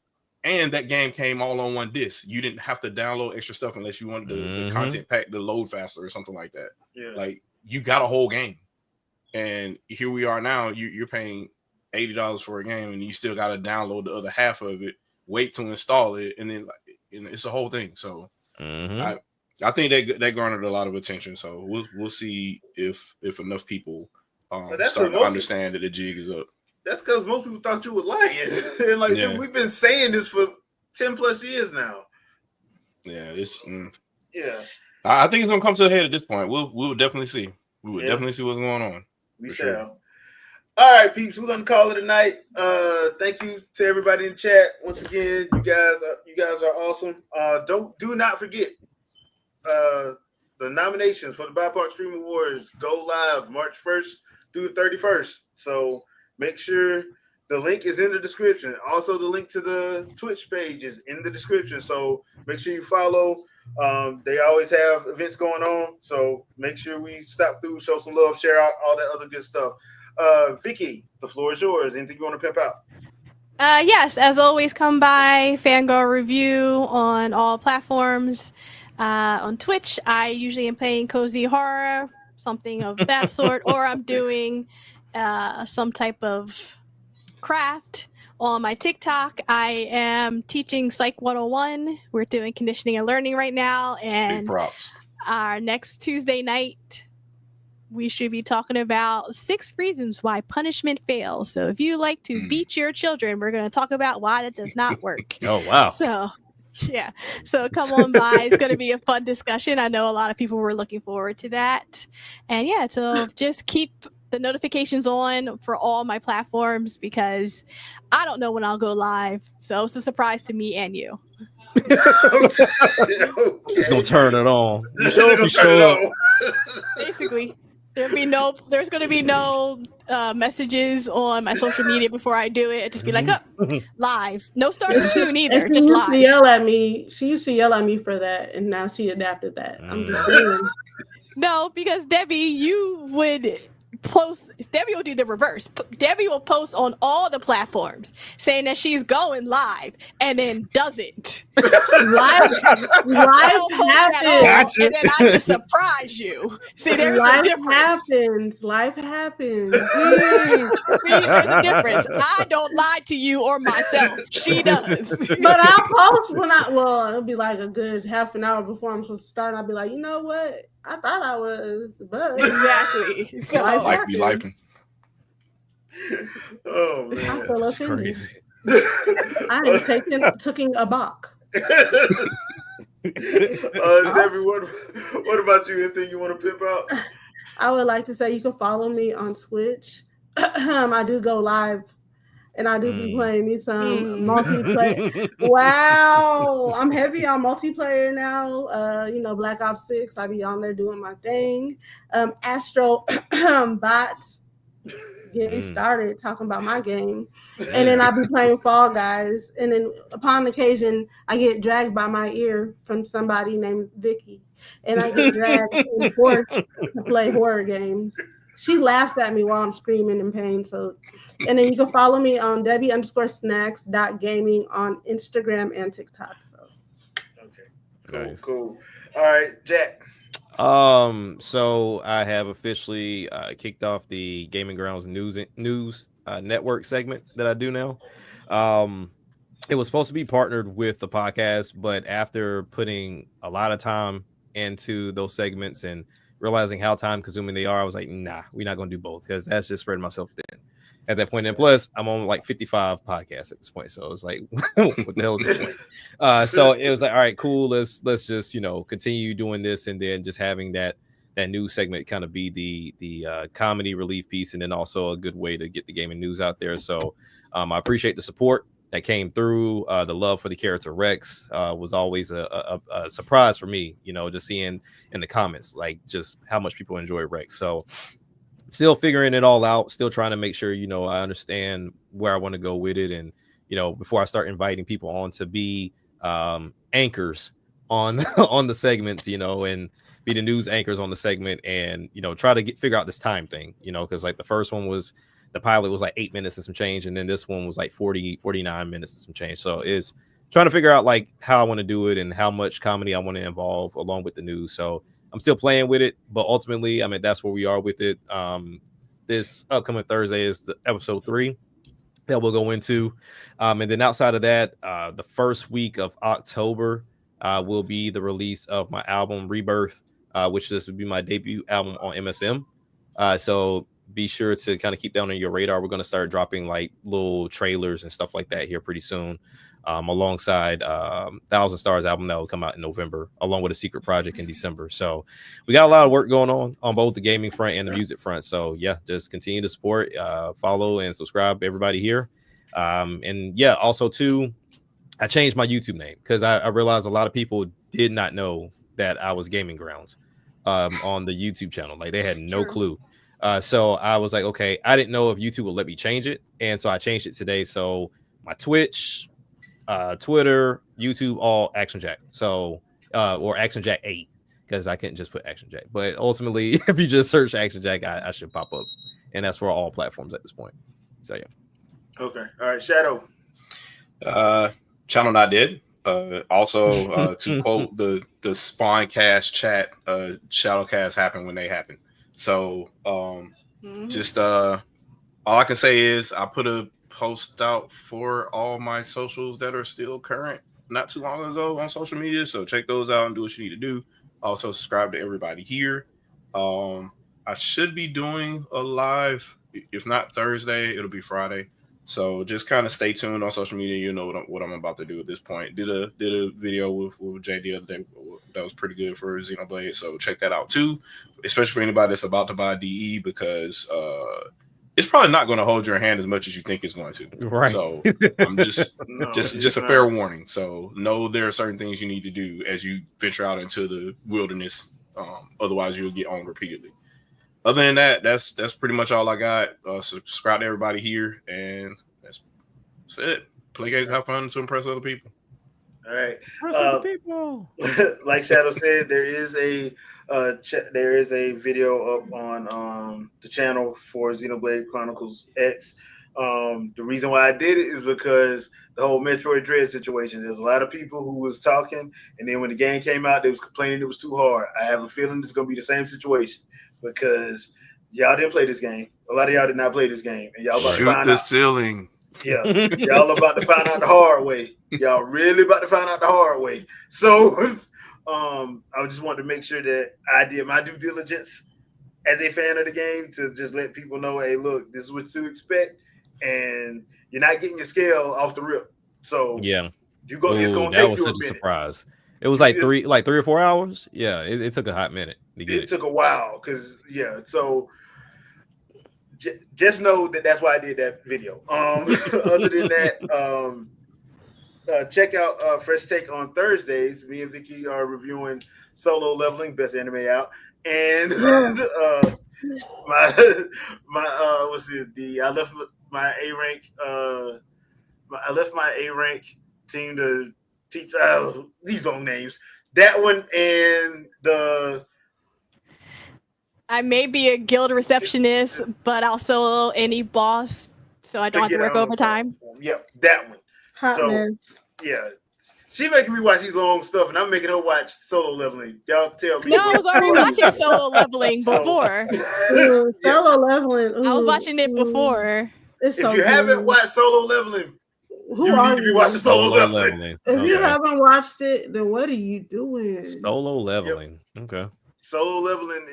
E: that game came all on one disc. You didn't have to download extra stuff unless you wanted the content pack to load faster or something like that. Yeah. Like you got a whole game, and here we are now. You're paying $80 for a game, and you still got to download the other half of it, wait to install it, and then it's a whole thing. So I think that garnered a lot of attention. So we'll see if enough people start to understand that the jig is up.
B: That's because most people thought you were lying. And dude, we've been saying this for 10 plus years now.
E: Yeah,
B: yeah.
E: I think it's gonna come to a head at this point. We'll definitely see. We will definitely see what's going on.
B: We shall. Sure. All right, peeps, we're gonna call it a night. Thank you to everybody in the chat. Once again, you guys are awesome. Do not forget the nominations for the BIPOC Stream Awards go live March 1st through the 31st. So make sure the link is in the description. Also, the link to the Twitch page is in the description. So make sure you follow. They always have events going on. So make sure we stop through, show some love, share out all that other good stuff. Vicky, the floor is yours. Anything you want to pimp out?
A: Yes, as always, come by Fangirl Review on all platforms. On Twitch, I usually am playing cozy horror, something of that sort, or I'm doing some type of craft. On my TikTok, I am teaching Psych 101. We're doing conditioning and learning right now, and our next Tuesday night, we should be talking about 6 reasons why punishment fails. So if you like to beat your children, we're going to talk about why that does not work.
C: Oh, wow.
A: So, yeah. So come on by. It's going to be a fun discussion. I know a lot of people were looking forward to that. And yeah, so just keep the notifications on for all my platforms because I don't know when I'll go live. So it's a surprise to me and you.
C: Just gonna turn it on.
B: This
C: Show
B: nigga
C: up, you
B: gonna turn
C: show
B: it
C: up.
B: on.
A: Basically, there's gonna be no messages on my social media before I do it. It'd just be like, oh, live. No starting soon
D: And
A: either.
D: she
A: Just
D: used to
A: live.
D: yell at me. She used to yell at me for that, and now she adapted that. I'm just saying.
A: No, because Debbie, you would post. Debbie will do the reverse. Debbie will post on all the platforms saying that she's going live, and then doesn't.
D: Life
A: I don't post at all,
C: Gotcha.
A: and then I just surprise you. See, there's a
D: life
A: difference.
D: happens. Life happens.
A: See, there's a difference. I don't lie to you or myself. She does.
D: But I'll post when it'll be like a good half an hour before I'm supposed to start. And I'll be like, you know what? I thought I was, but
A: Exactly. So
E: Life be life.
B: Oh
D: I
B: man.
D: feel
C: It's
D: offended.
C: crazy.
D: I am taking aback.
B: Debbie, what about you? Anything you want to pimp out?
D: I would like to say you can follow me on Twitch. I do go live, and I do be playing me some multiplayer. Wow, I'm heavy on multiplayer now. Black Ops 6. I be on there doing my thing. Astro bots getting started talking about my game, and then I be playing Fall Guys. And then upon occasion, I get dragged by my ear from somebody named Vicky, and I get dragged and forced to play horror games. She laughs at me while I'm screaming in pain. So, and then you can follow me on Debbie_snacks.gaming on Instagram and TikTok. So,
B: okay,
C: Nice.
B: cool. All right, Jack.
C: So I have officially kicked off the Gaming Grounds news network segment that I do now. It was supposed to be partnered with the podcast, but after putting a lot of time into those segments and realizing how time consuming they are, I was like, nah, we're not gonna do both because that's just spreading myself thin at that point. And plus, I'm on like 55 podcasts at this point, so it was like, what the hell is this point? So it was like, all right, cool. Let's just continue doing this, and then just having that news segment kind of be the comedy relief piece, and then also a good way to get the gaming news out there. So I appreciate the support that came through. The love for the character Rex was always a surprise for me, just seeing in the comments like just how much people enjoy Rex. So still figuring it all out, still trying to make sure I understand where I want to go with it, and before I start inviting people on to be anchors on on the segments, and be the news anchors on the segment, and try to figure out this time thing, because like the first one was, the pilot was like 8 minutes and some change, and then this one was like 49 minutes and some change. So it's trying to figure out like how I want to do it and how much comedy I want to involve along with the news. So I'm still playing with it, but ultimately, I mean, that's where we are with it. This upcoming Thursday is the episode 3 that we'll go into. And then outside of that, the first week of October will be the release of my album Rebirth, which this would be my debut album on MSM. So be sure to kind of keep that on your radar. We're going to start dropping like little trailers and stuff like that here pretty soon, alongside Thousand Stars album that will come out in November, along with a secret project in December. So we got a lot of work going on both the gaming front and the music front. So yeah, just continue to support, follow and subscribe everybody here. And yeah, also too, I changed my YouTube name because I realized a lot of people did not know that I was Gaming Grounds on the YouTube channel. Like they had no clue. So I was like, okay, I didn't know if YouTube would let me change it. And so I changed it today. So my Twitch, Twitter, YouTube, all Action Jack. So, or Action Jack 8, because I couldn't just put Action Jack. But ultimately, if you just search Action Jack, I should pop up. And that's for all platforms at this point. So, yeah.
B: Okay. All right. Shadow.
E: Channel not dead. Also, to quote the Spawncast chat, Shadowcast happen when they happen. So just all I can say is I put a post out for all my socials that are still current not too long ago on social media. So check those out and do what you need to do. Also subscribe to everybody here. I should be doing a live, if not Thursday, it'll be Friday, So just kind of stay tuned on social media. You know what I'm about to do at this point. Did a video with Jay the other day that was pretty good for Xenoblade. So check that out too, especially for anybody that's about to buy DE, because it's probably not going to hold your hand as much as you think it's going to.
C: Right.
E: So I'm just just a fair warning. So know there are certain things you need to do as you venture out into the wilderness. Otherwise, you'll get on repeatedly. Other than that, that's pretty much all I got. Subscribe to everybody here, and that's it. Play games, have fun to impress other people.
B: All right.
C: Impress other people.
B: Like Shadow said, there is a video up on the channel for Xenoblade Chronicles X. The reason why I did it is because the whole Metroid Dread situation. There's a lot of people who was talking, and then when the game came out, they was complaining it was too hard. I have a feeling it's going to be the same situation, because y'all didn't play this game. A lot of y'all did not play this game, and y'all about
E: Shoot
B: to find
E: the
B: out.
E: ceiling.
B: Yeah, y'all about to find out the hard way. Y'all really about to find out the hard way. So, I just wanted to make sure that I did my due diligence as a fan of the game to just let people know, hey, look, this is what to expect, and you're not getting your scale off the rip. So
C: Yeah,
B: you go. It's gonna
C: that
B: take
C: was
B: you a
C: such a
B: minute.
C: surprise. It was like 3 or 4 hours. Yeah, it took a hot minute to get
B: It took a while because So just know that that's why I did that video. Other than that, check out Fresh Take on Thursdays. Me and Vicky are reviewing Solo Leveling, best anime out, and my what's it? I left my A rank. I left my A rank team to teach these long names. That one and the.
A: I may be a guild receptionist, but also any boss, so I don't have to work overtime.
B: Yep, that one.
D: Hotness.
B: Yeah. She making me watch these long stuff, and I'm making her watch Solo Leveling. Y'all tell me.
A: No, I was already watching Solo Leveling before.
D: Solo Leveling.
A: I was watching it before.
D: It's so
B: if you haven't watched Solo Leveling,
D: who
B: you
D: are
B: need to be
D: you?
B: watching Solo Leveling.
D: If you haven't watched it, then what are you doing?
C: Solo Leveling. Yep. Okay.
B: Solo Leveling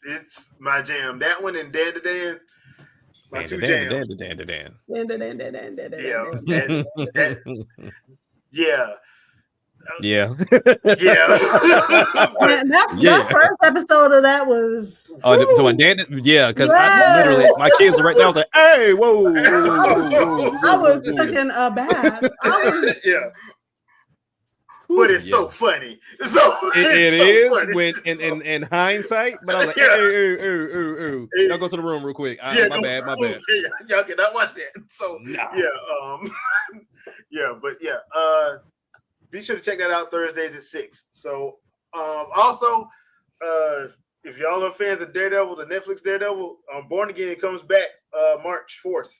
B: it's my jam. That one and Dan to Dan. My two jams.
C: Dan.
B: Yeah.
C: Yeah.
D: That first episode of that was.
C: So Dan, because I literally my kids were right there. I was like, "Hey, whoa!"
D: I was taking a bath.
B: Yeah. But it's so funny. So
C: it
B: so
C: is
B: funny.
C: when in hindsight. But I was like, hey, y'all go to the room real quick. My bad.
B: Y'all cannot watch that. So be sure to check that out Thursdays at 6. So also if y'all are fans of Daredevil, the Netflix Daredevil, Born Again comes back March 4th.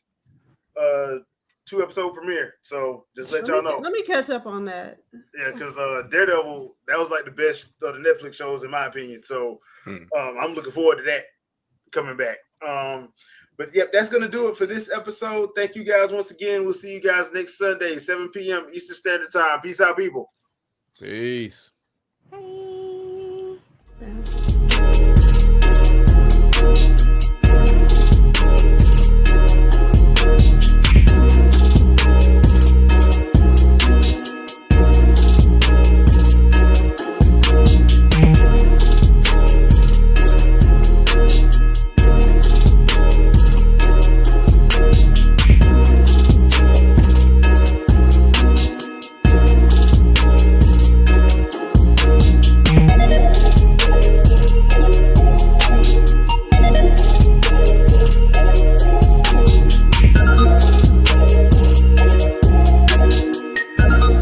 B: 2-episode premiere. So just let y'all know.
D: Let me catch up on that.
B: Yeah, because Daredevil, that was like the best of the Netflix shows in my opinion. So I'm looking forward to that coming back. But yep, that's gonna do it for this episode. Thank you guys once again. We'll see you guys next Sunday, 7 p.m. Eastern Standard Time. Peace out, people.
C: Peace.
A: Bye.